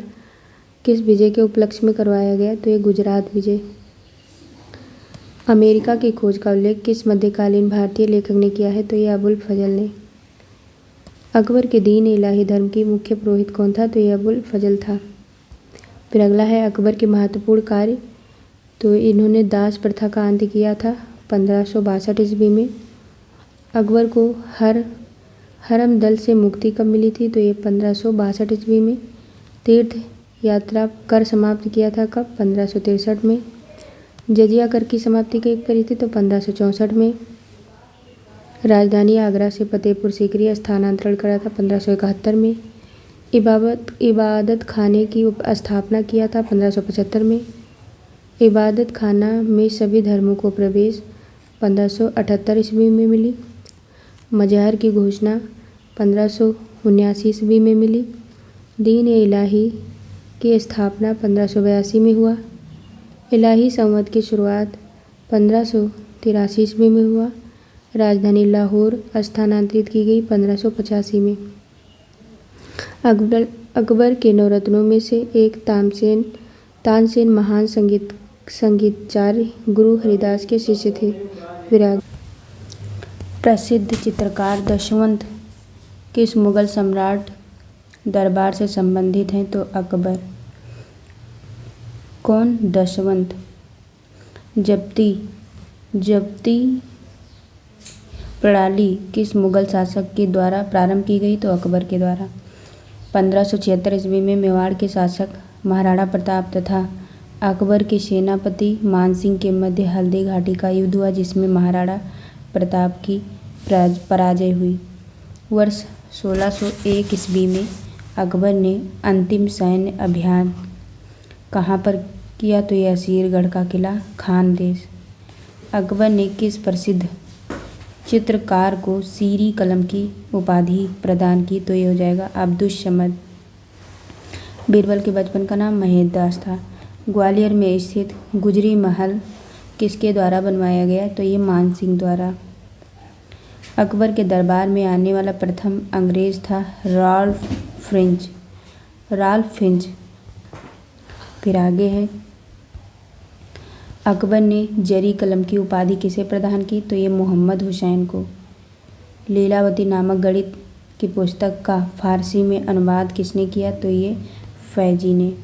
किस विजय के उपलक्ष्य में करवाया गया? तो ये गुजरात विजय। अमेरिका की खोज का उल्लेख किस मध्यकालीन भारतीय लेखक ने किया है? तो ये अबुल फजल ने। अकबर के दीन इलाही धर्म की मुख्य पुरोहित कौन था? तो ये अबुल फजल था। फिर अगला है अकबर के महत्वपूर्ण कार्य, तो इन्होंने दास प्रथा का अंत किया था 1562 ईस्वी में। अकबर को हरम दल से मुक्ति कब मिली थी? तो ये 1562 ईस्वी में। तीर्थ यात्रा कर समाप्त किया था कब? 1563 में। जजिया कर की समाप्ति कब करी थी? तो 1564 में। राजधानी आगरा से फतेहपुर सीकरी स्थानांतरण करा था 1571 में। इबादत खाने की स्थापना किया था 1575 में। इबादत खाना में सभी धर्मों को प्रवेश 1578 ईस्वी में मिली। मजहर की घोषणा 1579 ईस्वी में मिली। दीन इलाही की स्थापना 1582 में हुआ। इलाही संवत की शुरुआत 1583 ईस्वी में हुआ। राजधानी लाहौर स्थानांतरित की गई 1585 में। अकबर के नवरत्नों में से एक तानसेन महान संगीतचार्य गुरु हरिदास के शिष्य थे। विराग प्रसिद्ध चित्रकार दशवंत किस मुगल सम्राट दरबार से संबंधित हैं? तो अकबर। कौन? दशवंत। जब्ती प्रणाली किस मुगल शासक के द्वारा प्रारंभ की गई? तो अकबर के द्वारा। 1576 ईस्वी में मेवाड़ के शासक महाराणा प्रताप तथा अकबर के सेनापति मानसिंह के मध्य हल्दी घाटी का युद्ध हुआ, जिसमें महाराणा प्रताप की पराजय हुई। वर्ष 1601 ईस्वी में अकबर ने अंतिम सैन्य अभियान कहाँ पर किया? तो यह असीरगढ़ का किला खानदेश। अकबर ने किस प्रसिद्ध चित्रकार को सीरी कलम की उपाधि प्रदान की? तो ये हो जाएगा अब्दुस समद। बीरबल के बचपन का नाम महेंद्रदास था। ग्वालियर में स्थित गुजरी महल किसके द्वारा बनवाया गया? तो ये मानसिंह द्वारा। अकबर के दरबार में आने वाला प्रथम अंग्रेज था राल्फ फिंच। फिर आगे है, अकबर ने जरी कलम की उपाधि किसे प्रदान की? तो ये मोहम्मद हुसैन को। लीलावती नामक गणित की पुस्तक का फारसी में अनुवाद किसने किया? तो ये फैजी ने।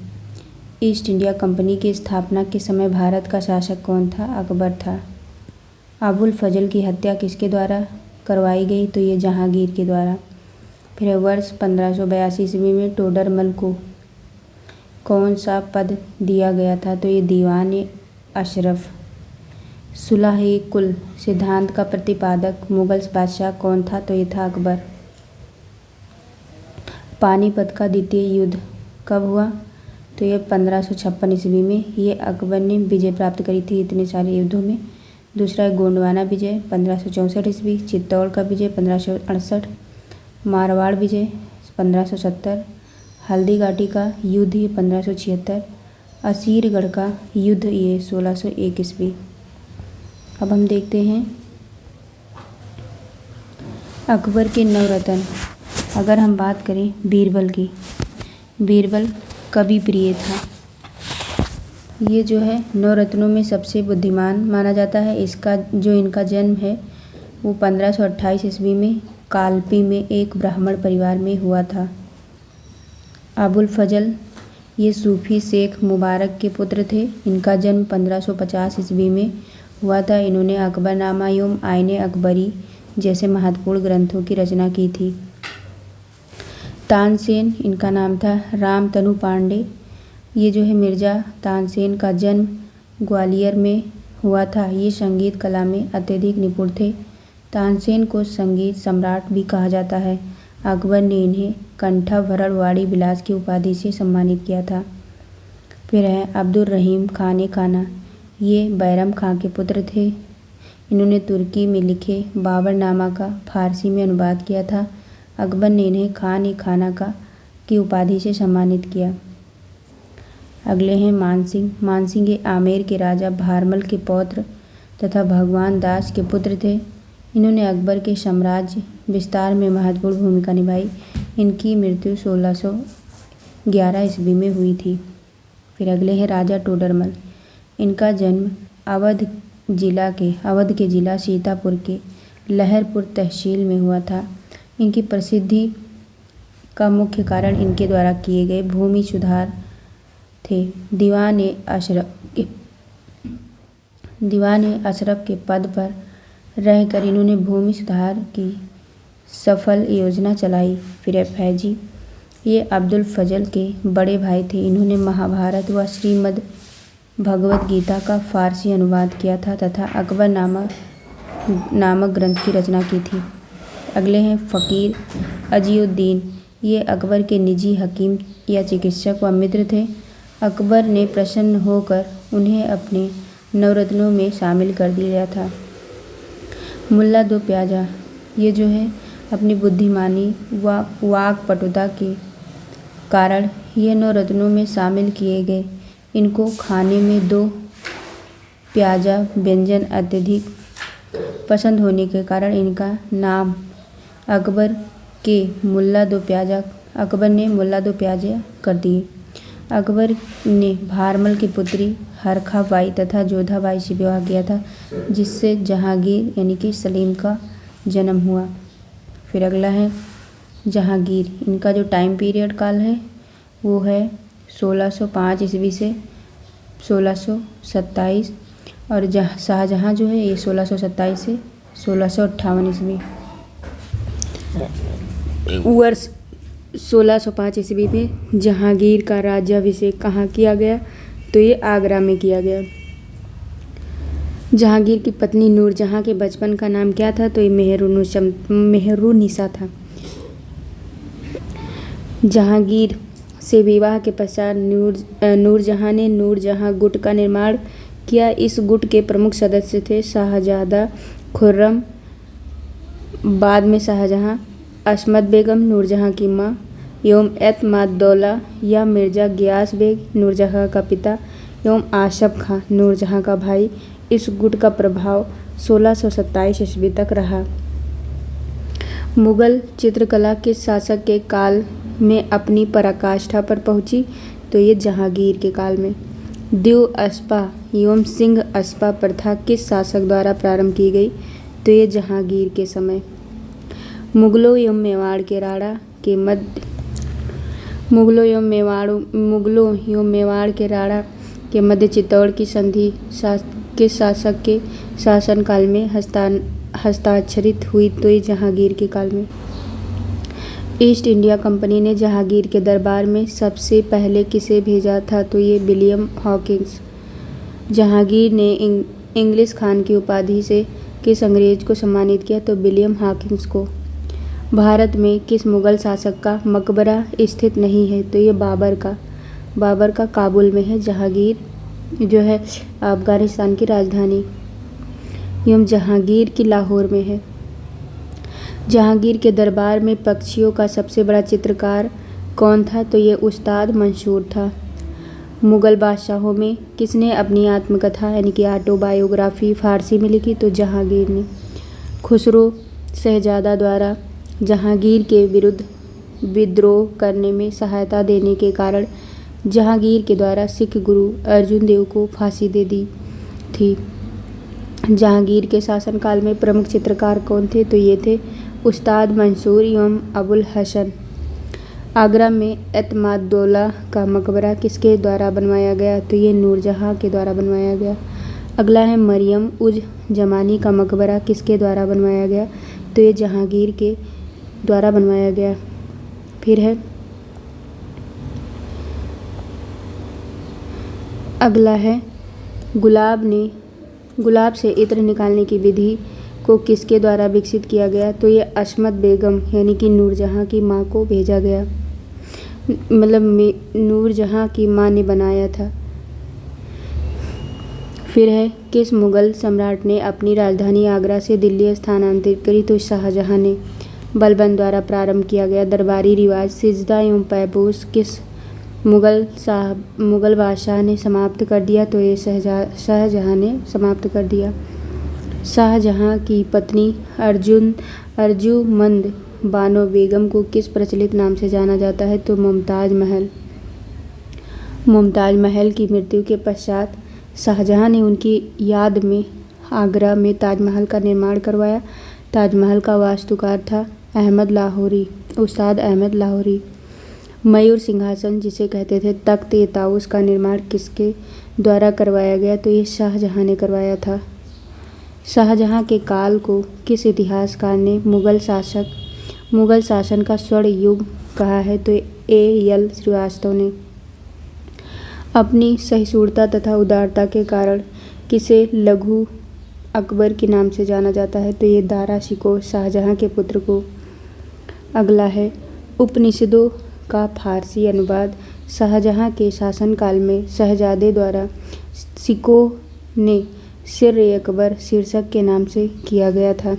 ईस्ट इंडिया कंपनी की स्थापना के समय भारत का शासक कौन था? अकबर था। अबुल फजल की हत्या किसके द्वारा करवाई गई? तो ये जहांगीर के द्वारा। फिर वर्ष 1582 ईस्वी में टोडरमल को कौन सा पद दिया गया था? तो ये दीवान अशरफ। सुलह-ए-कुल सिद्धांत का प्रतिपादक मुगल बादशाह कौन था? तो ये था अकबर। पानीपत का द्वितीय युद्ध कब हुआ? तो ये 1556 ईस्वी में। ये अकबर ने विजय प्राप्त करी थी इतने सारे युद्धों में। दूसरा है गोंडवाना विजय 1564 ईस्वी, चित्तौड़ का विजय 1568, मारवाड़ विजय 1570, हल्दी घाटी का युद्ध ये 1576, असीरगढ़ का युद्ध ये 1601 ईस्वी। अब हम देखते हैं अकबर के नवरत्न। अगर हम बात करें बीरबल की, बीरबल कवि प्रिय था। ये जो है नवरत्नों में सबसे बुद्धिमान माना जाता है। इनका जन्म है वो 1528 ईस्वी में कालपी में एक ब्राह्मण परिवार में हुआ था। अबुल फजल ये सूफी शेख मुबारक के पुत्र थे। इनका जन्म 1550 ईस्वी में हुआ था। इन्होंने अकबरनामा एवं आईने अकबरी जैसे महत्वपूर्ण ग्रंथों की रचना की थी। तानसेन इनका नाम था। रामतनु पांडे ये जो है मिर्ज़ा तानसेन का जन्म ग्वालियर में हुआ था। ये संगीत कला में अत्यधिक निपुण थे। तानसेन को संगीत सम्राट भी कहा जाता है। अकबर ने इन्हें कंठाभरण वाणी विलास की उपाधि से सम्मानित किया था। फिर है अब्दुल रहीम खान खाना, ये बैरम खां के पुत्र थे। इन्होंने तुर्की में लिखे बाबरनामा का फारसी में अनुवाद किया था। अकबर ने इन्हें खाना की उपाधि से सम्मानित किया। अगले हैं मानसिंह ये आमेर के राजा भारमल के पौत्र तथा भगवान दास के पुत्र थे। इन्होंने अकबर के साम्राज्य विस्तार में महत्वपूर्ण भूमिका निभाई। इनकी मृत्यु 1611 ईस्वी में हुई थी। फिर अगले हैं राजा टोडरमल। इनका जन्म अवध के जिला सीतापुर के लहरपुर तहसील में हुआ था। इनकी प्रसिद्धि का मुख्य कारण इनके द्वारा किए गए भूमि सुधार थे। दीवान अशरफ के पद पर रहकर इन्होंने भूमि सुधार की सफल योजना चलाई। फिर है फैजी, ये अब्दुल फजल के बड़े भाई थे। इन्होंने महाभारत व श्रीमद् भगवद गीता का फारसी अनुवाद किया था तथा अकबर नामक ग्रंथ की रचना की थी। अगले हैं फ़कीर अजीउद्दीन, ये अकबर के निजी हकीम या चिकित्सक व मित्र थे। अकबर ने प्रसन्न होकर उन्हें अपने नवरत्नों में शामिल कर दिया था। मुल्ला दो प्याजा, ये जो है अपनी बुद्धिमानी व वाक्पटुता के कारण ये नवरत्नों में शामिल किए गए। इनको खाने में दो प्याजा व्यंजन अत्यधिक पसंद होने के कारण इनका नाम अकबर ने मुल्ला दो प्याजा कर दिए। अकबर ने भारमल की पुत्री हरखा बाई तथा जोधा बाई से विवाह किया था, जिससे जहांगीर यानी कि सलीम का जन्म हुआ। फिर अगला है जहांगीर। इनका जो टाइम पीरियड काल है वो है 1605 ईस्वी से 1627 और शाहजहाँ जो है ये 1627 से 1658 ईस्वी। वर्ष 1605 ईस्वी में जहांगीर का राज्याभिषेक कहाँ किया गया? तो ये आगरा में किया गया। जहांगीर की पत्नी नूरजहाँ के बचपन का नाम क्या था? तो ये मेहरुनिसा था। जहांगीर से विवाह के पश्चात नूरजहाँ ने नूरजहाँ गुट का निर्माण किया। इस गुट के प्रमुख सदस्य थे शाहजादा खुर्रम, बाद में शाहजहाँ, अस्मत बेगम नूरजहाँ की माँ, एवं एतमाद-दौला या मिर्ज़ा गियास बेग नूरजहाँ का पिता एवं आसफ खां नूरजहाँ का भाई। इस गुट का प्रभाव 1627 ईस्वी तक रहा। मुगल चित्रकला किस शासक के काल में अपनी पराकाष्ठा पर पहुंची? तो ये जहांगीर के काल में। द्विअस्पा एवं सिंह अस्पा प्रथा किस शासक द्वारा प्रारंभ की गई? तो ये जहांगीर के समय। मुगलों एवं मेवाड़ के राणा के मध्य मुगलों एवं मेवाड़ के राणा के मध्य चित्तौड़ की संधि किस शासक के शासनकाल में हस्ताक्षरित हुई? तो ये जहांगीर के काल में। ईस्ट इंडिया कंपनी ने जहांगीर के दरबार में सबसे पहले किसे भेजा था? तो ये विलियम हॉकिंस। जहांगीर ने इंग्लिश खान की उपाधि से किस अंग्रेज को सम्मानित किया? तो विलियम हॉकिंस को। भारत में किस मुगल शासक का मकबरा स्थित नहीं है? तो ये बाबर का काबुल में है। जहांगीर जो है अफगानिस्तान की राजधानी एवं जहांगीर की लाहौर में है। जहांगीर के दरबार में पक्षियों का सबसे बड़ा चित्रकार कौन था? तो ये उस्ताद मंसूर था। मुगल बादशाहों में किसने अपनी आत्मकथा यानी कि ऑटोबायोग्राफी फारसी में लिखी? तो जहांगीर ने। खुसरो शहजादा द्वारा जहांगीर के विरुद्ध विद्रोह करने में सहायता देने के कारण जहांगीर के द्वारा सिख गुरु अर्जुन देव को फांसी दे दी थी। जहांगीर के शासनकाल में प्रमुख चित्रकार कौन थे? तो ये थे उस्ताद मंसूर एवं अबुल हसन। आगरा में एतमाद-दौला का मकबरा किसके द्वारा बनवाया गया? तो ये नूरजहाँ के द्वारा बनवाया गया। अगला है मरियम उज जमानी का मकबरा किसके द्वारा बनवाया गया? तो ये जहांगीर के द्वारा बनवाया गया। फिर है अगला है गुलाब से इत्र निकालने की विधि को किसके द्वारा विकसित किया गया? तो ये अशमत बेगम यानी कि नूरजहाँ की माँ को भेजा गया, मतलब नूरजहाँ की माँ ने बनाया था। फिर है किस मुगल सम्राट ने अपनी राजधानी आगरा से दिल्ली स्थानांतरित करी? तो शाहजहाँ ने। बलबन द्वारा प्रारंभ किया गया दरबारी रिवाज सिजदा एवं पैपोस किस मुगल बादशाह ने समाप्त कर दिया? तो ये शाहजहाँ ने समाप्त कर दिया। शाहजहाँ की पत्नी अर्जुमंद बानो बेगम को किस प्रचलित नाम से जाना जाता है? तो मुमताज़ महल। मुमताज़ महल की मृत्यु के पश्चात शाहजहाँ ने उनकी याद में आगरा में ताजमहल का निर्माण करवाया। ताजमहल का वास्तुकार था उस्ताद अहमद लाहौरी। मयूर सिंहासन जिसे कहते थे तख्त ए ताऊस का निर्माण किसके द्वारा करवाया गया? तो ये शाहजहाँ ने करवाया था। शाहजहाँ के काल को किस इतिहासकार ने मुगल शासन का स्वर्ण युग कहा है? तो A.L. श्रीवास्तव ने। अपनी सहिष्णुता तथा उदारता के कारण किसे लघु अकबर के नाम से जाना जाता है? तो ये दारा शिकोह शाहजहाँ के पुत्र को। अगला है उपनिषदों का फारसी अनुवाद शाहजहाँ के शासनकाल में शहजादे द्वारा शिकोह ने सिर-ए-अकबर शीर्षक के नाम से किया गया था।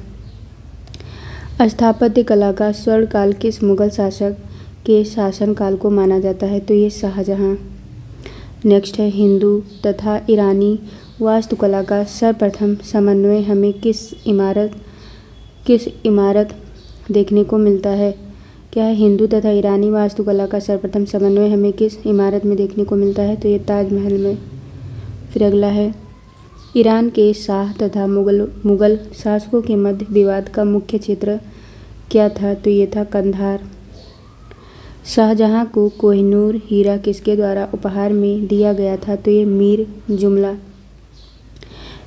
स्थापत्य कला का स्वर्णकाल किस मुगल शासक के शासनकाल को माना जाता है? तो ये शाहजहाँ। नेक्स्ट है हिंदू तथा ईरानी वास्तुकला का सर्वप्रथम समन्वय हमें किस इमारत देखने को मिलता है? क्या है? हिंदू तथा ईरानी वास्तुकला का सर्वप्रथम समन्वय हमें किस इमारत में देखने को मिलता है? तो ये ताजमहल में। फिर अगला है ईरान के शाह तथा मुगल शासकों के मध्य विवाद का मुख्य क्षेत्र क्या था? तो ये था कंधार। शाहजहाँ को कोहिनूर हीरा किसके द्वारा उपहार में दिया गया था? तो ये मीर जुमला।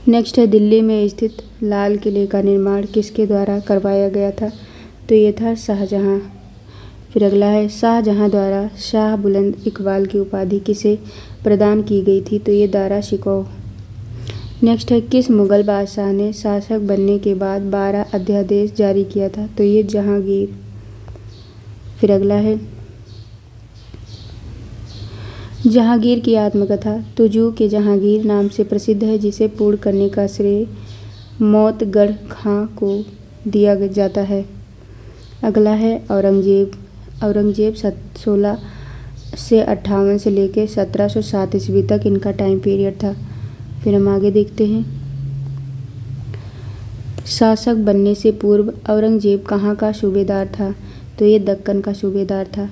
नेक्स्ट है दिल्ली में स्थित लाल किले का निर्माण किसके द्वारा करवाया गया था? तो ये था शाहजहाँ। फिर अगला है शाहजहाँ द्वारा शाह बुलंद इकबाल की उपाधि किसे प्रदान की गई थी? तो ये दारा शिकोह। नेक्स्ट है किस मुगल बादशाह ने शासक बनने के बाद 12 अध्यादेश जारी किया था? तो ये जहांगीर। फिर अगला है जहांगीर की आत्मकथा तुजू के जहांगीर नाम से प्रसिद्ध है, जिसे पूर्ण करने का श्रेय मौतगढ़ खां को दिया जाता है। अगला है औरंगजेब 16 से 58 से लेकर 1707 ईस्वी तक इनका टाइम पीरियड था। फिर हम आगे देखते हैं, शासक बनने से पूर्व औरंगजेब कहाँ का सूबेदार था? तो ये दक्कन का सूबेदार था।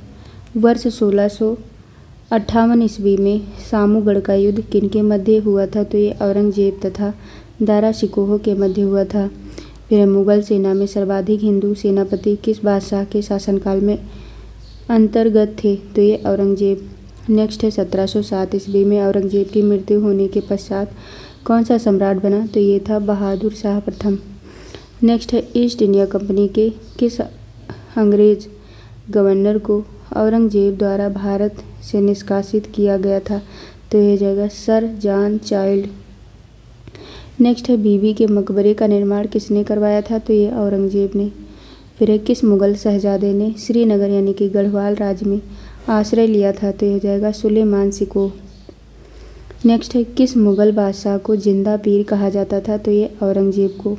वर्ष 1658 ईस्वी में सामूगढ़ का युद्ध किनके मध्य हुआ था? तो ये औरंगजेब तथा दारा शिकोह के मध्य हुआ था। फिर मुगल सेना में सर्वाधिक हिंदू सेनापति किस बादशाह के शासनकाल में अंतर्गत थे? तो ये औरंगजेब। नेक्स्ट है 1707 ईस्वी में औरंगजेब की मृत्यु होने के पश्चात कौन सा सम्राट बना? तो ये था बहादुर शाह प्रथम। नेक्स्ट है ईस्ट इंडिया कंपनी के किस अंग्रेज गवर्नर को औरंगजेब द्वारा भारत से निष्कासित किया गया था? तो यह जाएगा सर जॉन चाइल्ड। नेक्स्ट है बीबी के मकबरे का निर्माण किसने करवाया था? तो ये औरंगजेब ने। फिर है किस मुगल शहजादे ने श्रीनगर यानी कि गढ़वाल राज्य में आश्रय लिया था? तो यह जाएगा सुलेमान सिकोह। नेक्स्ट है किस मुगल बादशाह को जिंदा पीर कहा जाता था? तो ये औरंगजेब को।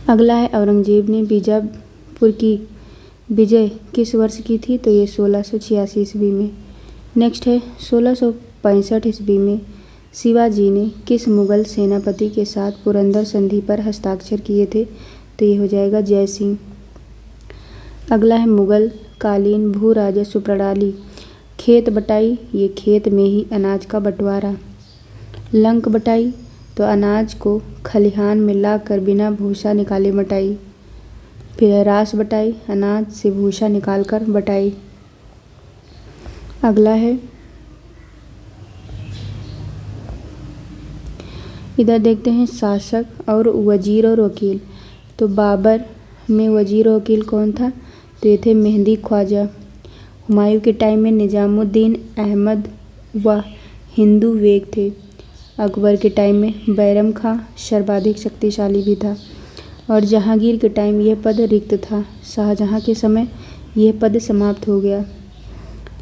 अगला है औरंगजेब ने बीजापुर की विजय किस वर्ष की थी? तो ये 1686 ईस्वी में। नेक्स्ट है 1665 ईस्वी में शिवाजी ने किस मुगल सेनापति के साथ पुरंदर संधि पर हस्ताक्षर किए थे? तो ये हो जाएगा जय सिंह। अगला है मुगल कालीन भू राजस्व प्रणाली। खेत बटाई, ये खेत में ही अनाज का बंटवारा। लंक बटाई, तो अनाज को खलिहान में लाकर बिना भूसा निकाले बटाई। फिर रास बटाई, अनाज से भूसा निकालकर बटाई। अगला है इधर देखते हैं शासक और वजीर और वकील। तो बाबर में वजीर और वकील कौन था? तो ये थे मेहंदी ख्वाजा। हुमायूं के टाइम में निजामुद्दीन अहमद व हिंदू बेग थे। अकबर के टाइम में बैरम खां सर्वाधिक शक्तिशाली भी था। और जहांगीर के टाइम यह पद रिक्त था। शाहजहां के समय यह पद समाप्त हो गया।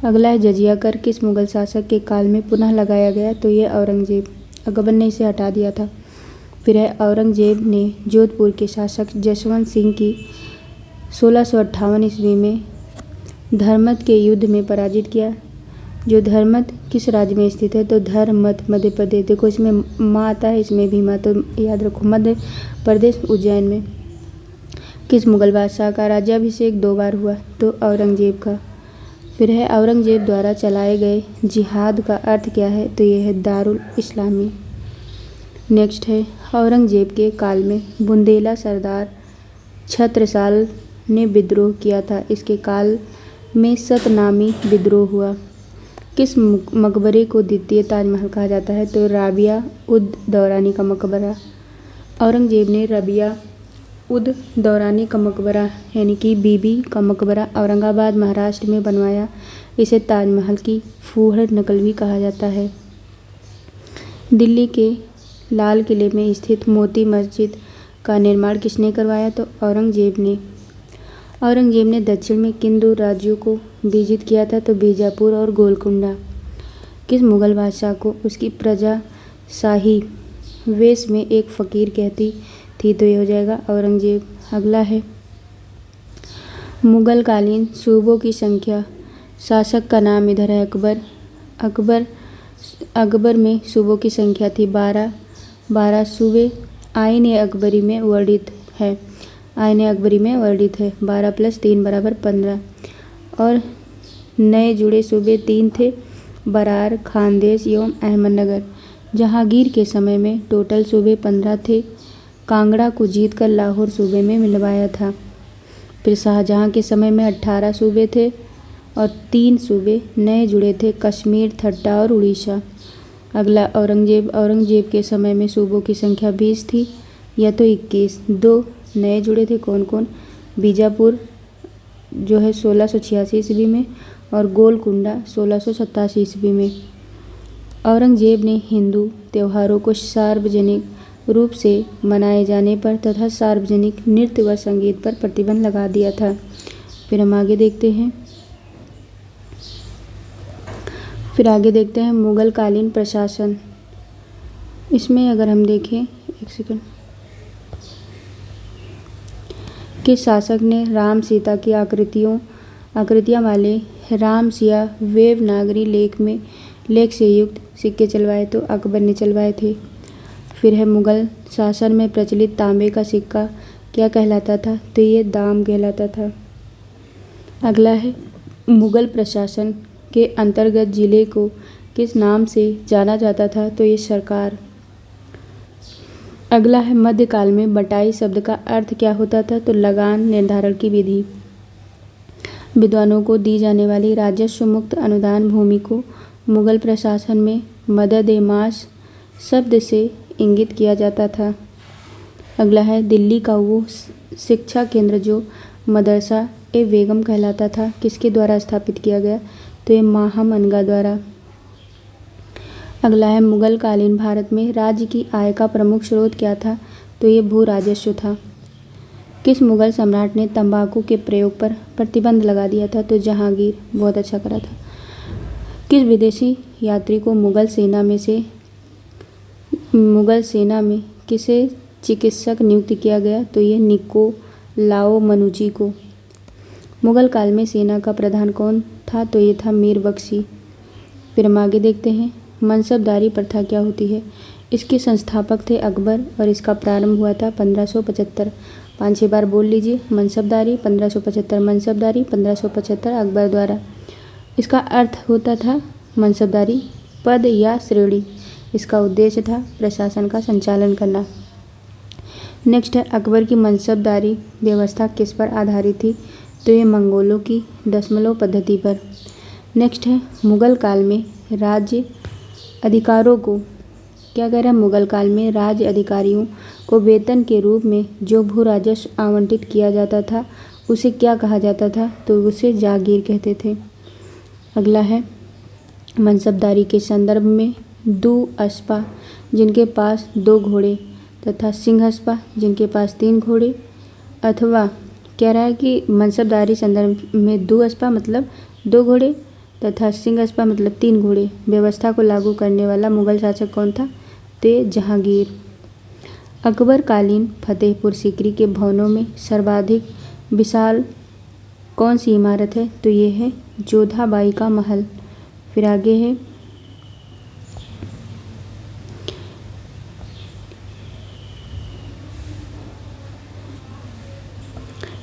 अगला है जजिया कर किस मुगल शासक के काल में पुनः लगाया गया? तो ये औरंगजेब। अकबर ने इसे हटा दिया था। फिर है औरंगजेब ने जोधपुर के शासक जसवंत सिंह की 1658 ईस्वी में धर्मत के युद्ध में पराजित किया। जो धर्मत किस राज्य में स्थित है? तो धर्मत मध्य प्रदेश। देखो इसमें माँ आता है, इसमें भी माँ, तो याद रखो मध्य प्रदेश उज्जैन में। किस मुगल बादशाह का राज्याभिषेक 2 बार हुआ? तो औरंगजेब का। फिर है औरंगजेब द्वारा चलाए गए जिहाद का अर्थ क्या है? तो यह है दारुल इस्लामी। नेक्स्ट है औरंगजेब के काल में बुंदेला सरदार छत्रसाल ने विद्रोह किया था। इसके काल में सतनामी विद्रोह हुआ। किस मकबरे को द्वितीय ताजमहल कहा जाता है? तो राबिया उद दौरानी का मकबरा। औरंगजेब ने रबिया उद दौरानी का मकबरा यानी कि बीबी का मकबरा औरंगाबाद महाराष्ट्र में बनवाया। इसे ताजमहल की फूहड़ नकल भी कहा जाता है। दिल्ली के लाल किले में स्थित मोती मस्जिद का निर्माण किसने करवाया? तो औरंगजेब ने। औरंगजेब ने दक्षिण में किन 2 राज्यों को विजित किया था? तो बीजापुर और गोलकुंडा। किस मुगल बादशाह को उसकी प्रजा शाही वेश में एक फ़कीर कहती थी? तो ये हो जाएगा औरंगजेब। अगला है मुगल कालीन सूबों की संख्या। शासक का नाम इधर है अकबर। अकबर में सूबों की संख्या थी 12 सूबे आईन अकबरी में वर्णित है। 12 + 3 = 15। और नए जुड़े सूबे 3 थे, बरार, खानदेश एवं अहमदनगर। जहांगीर के समय में टोटल सूबे 15 थे। कांगड़ा को जीतकर लाहौर सूबे में मिलवाया था। फिर शाहजहां के समय में 18 सूबे थे और 3 सूबे नए जुड़े थे, कश्मीर, ठट्टा और उड़ीसा। अगला औरंगजेब के समय में सूबों की संख्या 20 थी या तो 21। 2 नए जुड़े थे, कौन कौन? बीजापुर जो है 1686 ईस्वी में और गोलकुंडा 1687 ईस्वी में। औरंगजेब ने हिंदू त्योहारों को सार्वजनिक रूप से मनाए जाने पर तथा सार्वजनिक नृत्य व संगीत पर प्रतिबंध लगा दिया था। फिर हम आगे देखते हैं मुगल कालीन प्रशासन। इसमें अगर हम देखें, एक सेकंड, किस शासक ने राम सीता की आकृतियों आकृतियाँ वाले राम्स या देवनागरी लेख से युक्त सिक्के चलवाए तो अकबर ने चलवाए थे। फिर है मुग़ल शासन में प्रचलित तांबे का सिक्का क्या कहलाता था, तो ये दाम कहलाता था। अगला है मुग़ल प्रशासन के अंतर्गत ज़िले को किस नाम से जाना जाता था, तो ये सरकार। अगला है मध्यकाल में बटाई शब्द का अर्थ क्या होता था, तो लगान निर्धारण की विधि। विद्वानों को दी जाने वाली राजस्व मुक्त अनुदान भूमि को मुग़ल प्रशासन में मदद-ए-माश शब्द से इंगित किया जाता था। अगला है दिल्ली का वो शिक्षा केंद्र जो मदरसा-ए-बेगम कहलाता था किसके द्वारा स्थापित किया गया, तो ये महामनगा द्वारा। अगला है मुग़ल कालीन भारत में राज्य की आय का प्रमुख स्रोत क्या था, तो ये भू राजस्व था। किस मुग़ल सम्राट ने तंबाकू के प्रयोग पर प्रतिबंध लगा दिया था, तो जहांगीर। बहुत अच्छा करा था। किस विदेशी यात्री को मुग़ल सेना में किसे चिकित्सक नियुक्त किया गया, तो ये निकोलाओ मनुची को। मुग़ल काल में सेना का प्रधान कौन था, तो ये था मीर बख्शी। फिर हम आगे देखते हैं मनसबदारी प्रथा क्या होती है। इसके संस्थापक थे अकबर और इसका प्रारंभ हुआ था 1575। 5-6 बार बोल लीजिए। मनसबदारी 1575, मनसबदारी 1575 अकबर द्वारा। इसका अर्थ होता था मनसबदारी पद या श्रेणी। इसका उद्देश्य था प्रशासन का संचालन करना। नेक्स्ट है अकबर की मनसबदारी व्यवस्था किस पर आधारित थी, तो ये मंगोलों की दशमलव पद्धति पर। नेक्स्ट है मुग़ल काल में राज्य अधिकारों को क्या कह रहा है, मुग़ल काल में राज्य अधिकारियों को वेतन के रूप में जो भू राजस्व आवंटित किया जाता था उसे क्या कहा जाता था, तो उसे जागीर कहते थे। अगला है मनसबदारी के संदर्भ में दुअस्पा जिनके पास 2 घोड़े तथा सिंहस्पा जिनके पास 3 घोड़े, अथवा कह रहा है कि मनसबदारी संदर्भ में दुअस्पा मतलब 2 घोड़े तथा सिंहस्पा मतलब 3 घोड़े व्यवस्था को लागू करने वाला मुग़ल शासक कौन था, तो जहांगीर। अकबर कालीन फतेहपुर सीकरी के भवनों में सर्वाधिक विशाल कौन सी इमारत है, तो ये है जोधाबाई का महल। फिर आगे है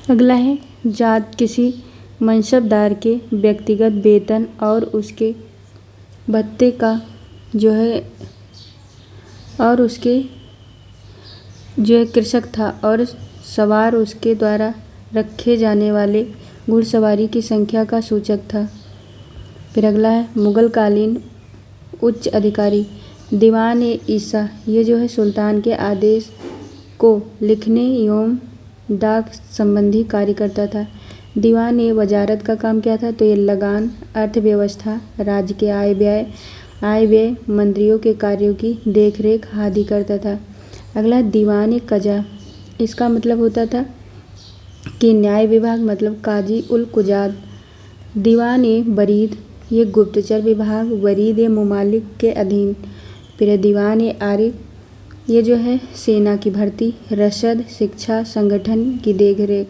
अगला है जात किसी मनसबदार के व्यक्तिगत वेतन और उसके भत्ते का जो है और उसके जो कृषक था और सवार उसके द्वारा रखे जाने वाले घुड़सवारी की संख्या का सूचक था। फिर अगला है मुग़ल कालीन उच्च अधिकारी दीवान ए ईसा, ये जो है सुल्तान के आदेश को लिखने एवं डाक संबंधी कार्य करता था। दीवान ए वजारत का काम क्या था, तो ये लगान, अर्थव्यवस्था, राज्य के आय व्यय, मंत्रियों के कार्यों की देखरेख आदि करता था। अगला दीवान ए कजा, इसका मतलब होता था कि न्याय विभाग मतलब काजी उल कुजात। दीवान ए बरीद, ये गुप्तचर विभाग वरीद ए मुमालिक के अधीन। फिर दीवान ए आरिफ, ये जो है सेना की भर्ती, रसद, शिक्षा, संगठन की देखरेख।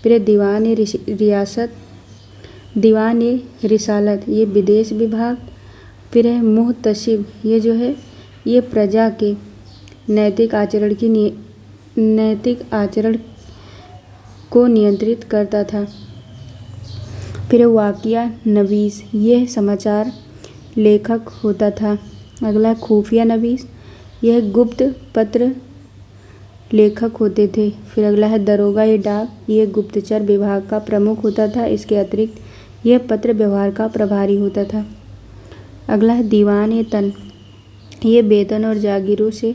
फिर दीवान ए रियासत, दीवान ए रिसालत, ये विदेश विभाग। फिर है मुहतसिब, ये जो है ये प्रजा के नैतिक आचरण को नियंत्रित करता था। फिर वाक़िया नवीस, यह समाचार लेखक होता था। अगला खुफिया नवीस, यह गुप्त पत्र लेखक होते थे। फिर अगला है दरोगा ये डाक, ये गुप्तचर विभाग का प्रमुख होता था। इसके अतिरिक्त यह पत्र व्यवहार का प्रभारी होता था। अगला है दीवान ए तन, ये वेतन और जागीरों से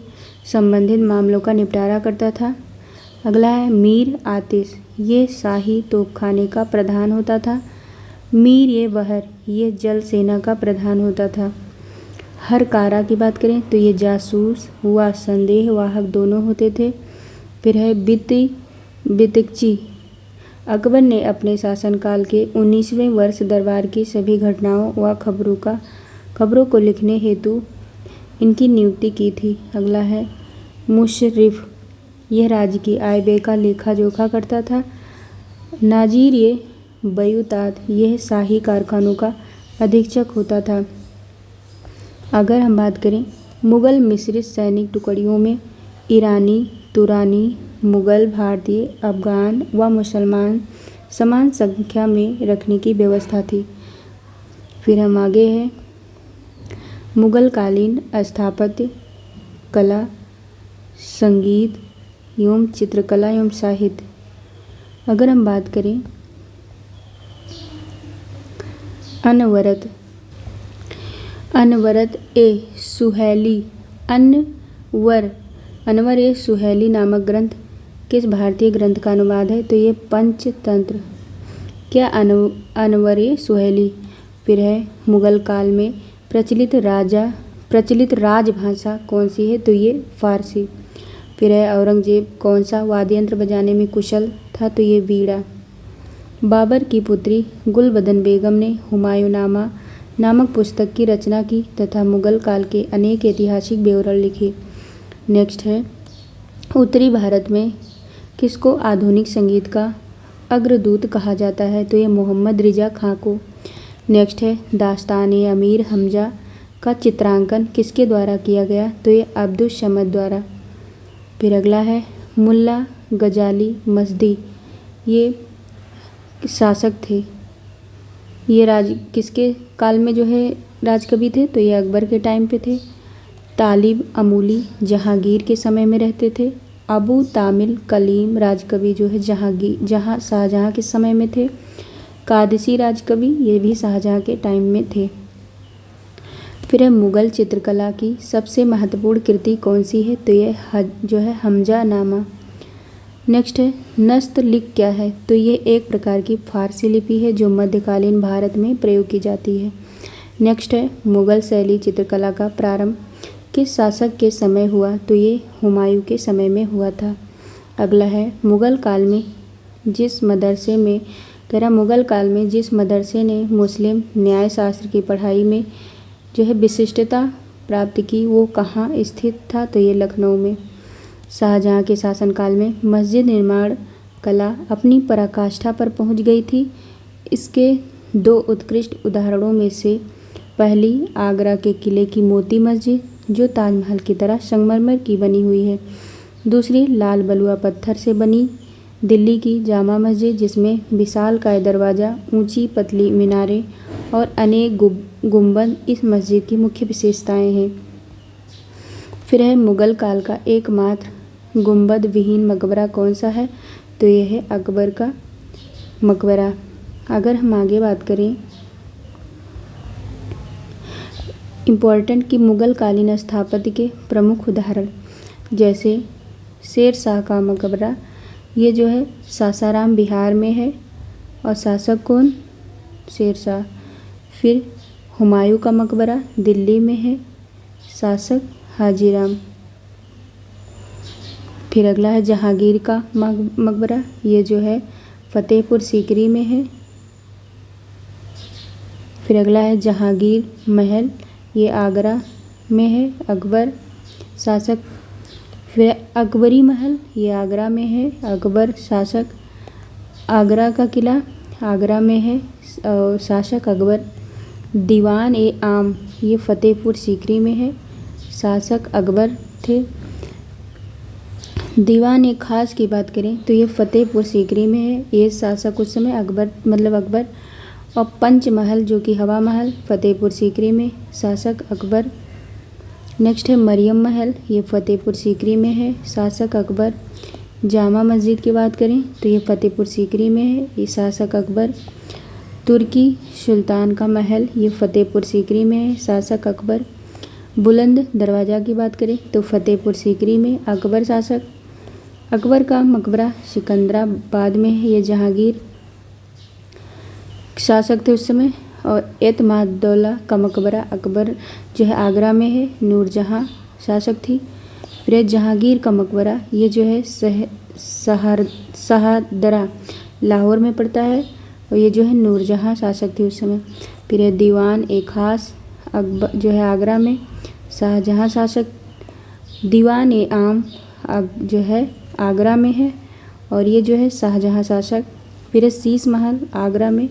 संबंधित मामलों का निपटारा करता था। अगला है मीर आतिश, ये शाही तोपखाने का प्रधान होता था। मीर ये बहर, ये जल सेना का प्रधान होता था। हर कारा की बात करें तो ये जासूस व संदेहवाहक दोनों होते थे। फिर है बितिकची, अकबर ने अपने शासनकाल के 19वें वर्ष दरबार की सभी घटनाओं व खबरों को लिखने हेतु इनकी नियुक्ति की थी। अगला है मुशर्रिफ, यह राज्य की आय व्यय का लेखा जोखा करता था। नाजिर, ये बयूतात यह शाही कारखानों का अधीक्षक होता था। अगर हम बात करें मुग़ल मिश्रित सैनिक टुकड़ियों में ईरानी, तुरानी, मुग़ल, भारतीय, अफ़गान व मुसलमान समान संख्या में रखने की व्यवस्था थी। फिर हम आगे हैं मुग़ल कालीन स्थापत्य कला, संगीत एवं चित्रकला एवं साहित्य। अगर हम बात करें अनवरत सुहेली अनवर ए सुहेली नामक ग्रंथ किस भारतीय ग्रंथ का अनुवाद है? तो ये पंचतंत्र। क्या अनवर ए सुहेली? फिर है मुग़ल काल में प्रचलित राजभाषा कौन सी है? तो ये फ़ारसी। फिर है औरंगजेब कौन सा वाद्य यंत्र बजाने में कुशल था? तो ये वीणा। बाबर की पुत्री गुलबदन बेगम ने हुमायूंनामा नामक पुस्तक की रचना की तथा मुग़ल काल के अनेक ऐतिहासिक विवरण लिखे। नेक्स्ट है उत्तरी भारत में किसको आधुनिक संगीत का अग्रदूत कहा जाता है? तो ये मोहम्मद रिज़ा खां को। नेक्स्ट है दास्तान-ए अमीर हमजा का चित्रांकन किसके द्वारा किया गया? तो ये अब्दुस समद द्वारा। फिर अगला है मुल्ला गजाली मस्दी ये शासक थे। ये किसके काल में जो है राजकवि थे? तो ये अकबर के टाइम पे थे। तालिब अमूली जहांगीर के समय में रहते थे। अबू तामिल कलीम राजकवि जो है शाहजहाँ के समय में थे। कादसी राजकवि ये भी शाहजहाँ के टाइम में थे। फिर है मुग़ल चित्रकला की सबसे महत्वपूर्ण कृति कौन सी है? तो ये जो है हमजा नामा। नेक्स्ट है नस्तलिक क्या है? तो ये एक प्रकार की फ़ारसी लिपि है जो मध्यकालीन भारत में प्रयोग की जाती है। नेक्स्ट है मुग़ल शैली चित्रकला का प्रारंभ किस शासक के समय हुआ? तो ये हुमायूं के समय में हुआ था। अगला है मुग़ल काल में जिस मदरसे ने मुस्लिम न्यायशास्त्र की पढ़ाई में जो है विशिष्टता प्राप्त की वो कहाँ स्थित था? तो ये लखनऊ में। शाहजहाँ के शासनकाल में मस्जिद निर्माण कला अपनी पराकाष्ठा पर पहुंच गई थी। इसके दो उत्कृष्ट उदाहरणों में से पहली आगरा के किले की मोती मस्जिद जो ताजमहल की तरह संगमरमर की बनी हुई है। दूसरी लाल बलुआ पत्थर से बनी दिल्ली की जामा मस्जिद जिसमें विशालकाय दरवाज़ा, ऊंची पतली मीनारें और अनेक गुंबद इस मस्जिद की मुख्य विशेषताएं हैं। फिर है मुग़ल काल का एकमात्र गुंबद विहीन मकबरा कौन सा है? तो यह है अकबर का मकबरा। अगर हम आगे बात करें इम्पोर्टेंट कि मुग़ल कालीन स्थापत्य के प्रमुख उदाहरण जैसे शेर शाह का मकबरा ये जो है सासाराम बिहार में है और शासक कौन? शेर शाह। फिर हुमायूं का मकबरा दिल्ली में है, शासक हाजीराम। फिर अगला है जहांगीर का मकबरा ये जो है फतेहपुर सीकरी में है। फिर अगला है जहांगीर महल ये आगरा में है, अकबर शासक। फिर अकबरी महल ये आगरा में है, अकबर शासक। आगरा का किला आगरा में है, शासक अकबर। दीवान ए आम ये फतेहपुर सीकरी में है, शासक अकबर थे। दीवान ए खास की बात करें तो ये फतेहपुर सीकरी में है, ये शासक उस समय अकबर। और पंचमहल जो कि हवा महल फतेहपुर सीकरी में, शासक अकबर। नेक्स्ट है मरियम महल ये फतेहपुर सीकरी में है, शासक अकबर। जामा मस्जिद की बात करें तो ये फतेहपुर सीकरी में है, ये शासक अकबर। तुर्की सुल्तान का महल ये फतेहपुर सीकरी में है, शासक अकबर। बुलंद दरवाज़ा की बात करें तो फतेहपुर सीकरी में, अकबर शासक। अकबर का मकबरा सिकंदराबाद में है, ये जहांगीर शासक थे उस समय। और एतमादुद्दौला का मकबरा अकबर जो है आगरा में है, नूरजहाँ शासक थी। फिर जहांगीर का मकबरा ये जो है शाहदरा लाहौर में पड़ता है और ये जो है नूरजहाँ शासक थी उस समय। फिर दीवान ए खास अकबर जो है आगरा में, शाहजहाँ शासक। दीवान ए आम जो है आगरा में है और ये जो है शाहजहाँ शासक। फिर है शीश महल आगरा में,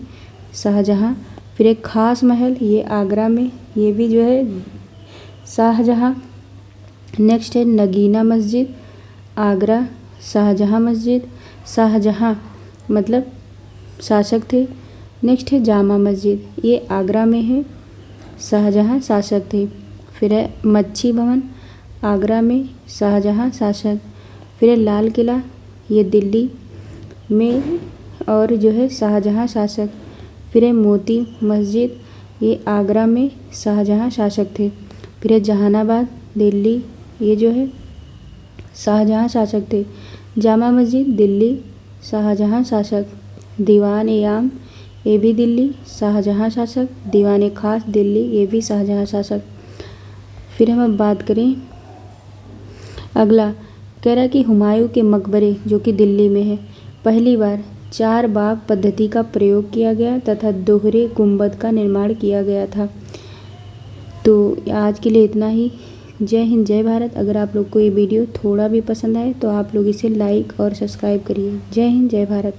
शाहजहाँ। फिर एक खास महल, ये आगरा में, ये भी जो है शाहजहाँ। नेक्स्ट है नगीना मस्जिद, आगरा, शाहजहाँ मस्जिद, शाहजहाँ मतलब शासक थे। नेक्स्ट है जामा मस्जिद, ये आगरा में है, शाहजहाँ शासक थे। फिर है मच्छी भवन, आगरा में, शाहजहाँ शासक। फिर है लाल किला, ये दिल्ली में और जो है शाहजहाँ शासक। फिर है मोती मस्जिद, ये आगरा में, शाहजहाँ शासक थे। फिर है जहानाबाद, दिल्ली, ये जो है शाहजहाँ शासक थे। जामा मस्जिद, दिल्ली, शाहजहाँ शासक। दीवान ए आम, ये भी दिल्ली, शाहजहाँ शासक। दीवान ए खास, दिल्ली, ये भी शाहजहाँ शासक। फिर हम अब बात करें, अगला कह रहा है कि हुमायूं के मकबरे जो कि दिल्ली में है, पहली बार 4 बाग पद्धति का प्रयोग किया गया तथा दोहरे गुंबद का निर्माण किया गया था। तो आज के लिए इतना ही। जय हिंद, जय भारत। अगर आप लोग को ये वीडियो थोड़ा भी पसंद आए तो आप लोग इसे लाइक और सब्सक्राइब करिए। जय हिंद, जय भारत।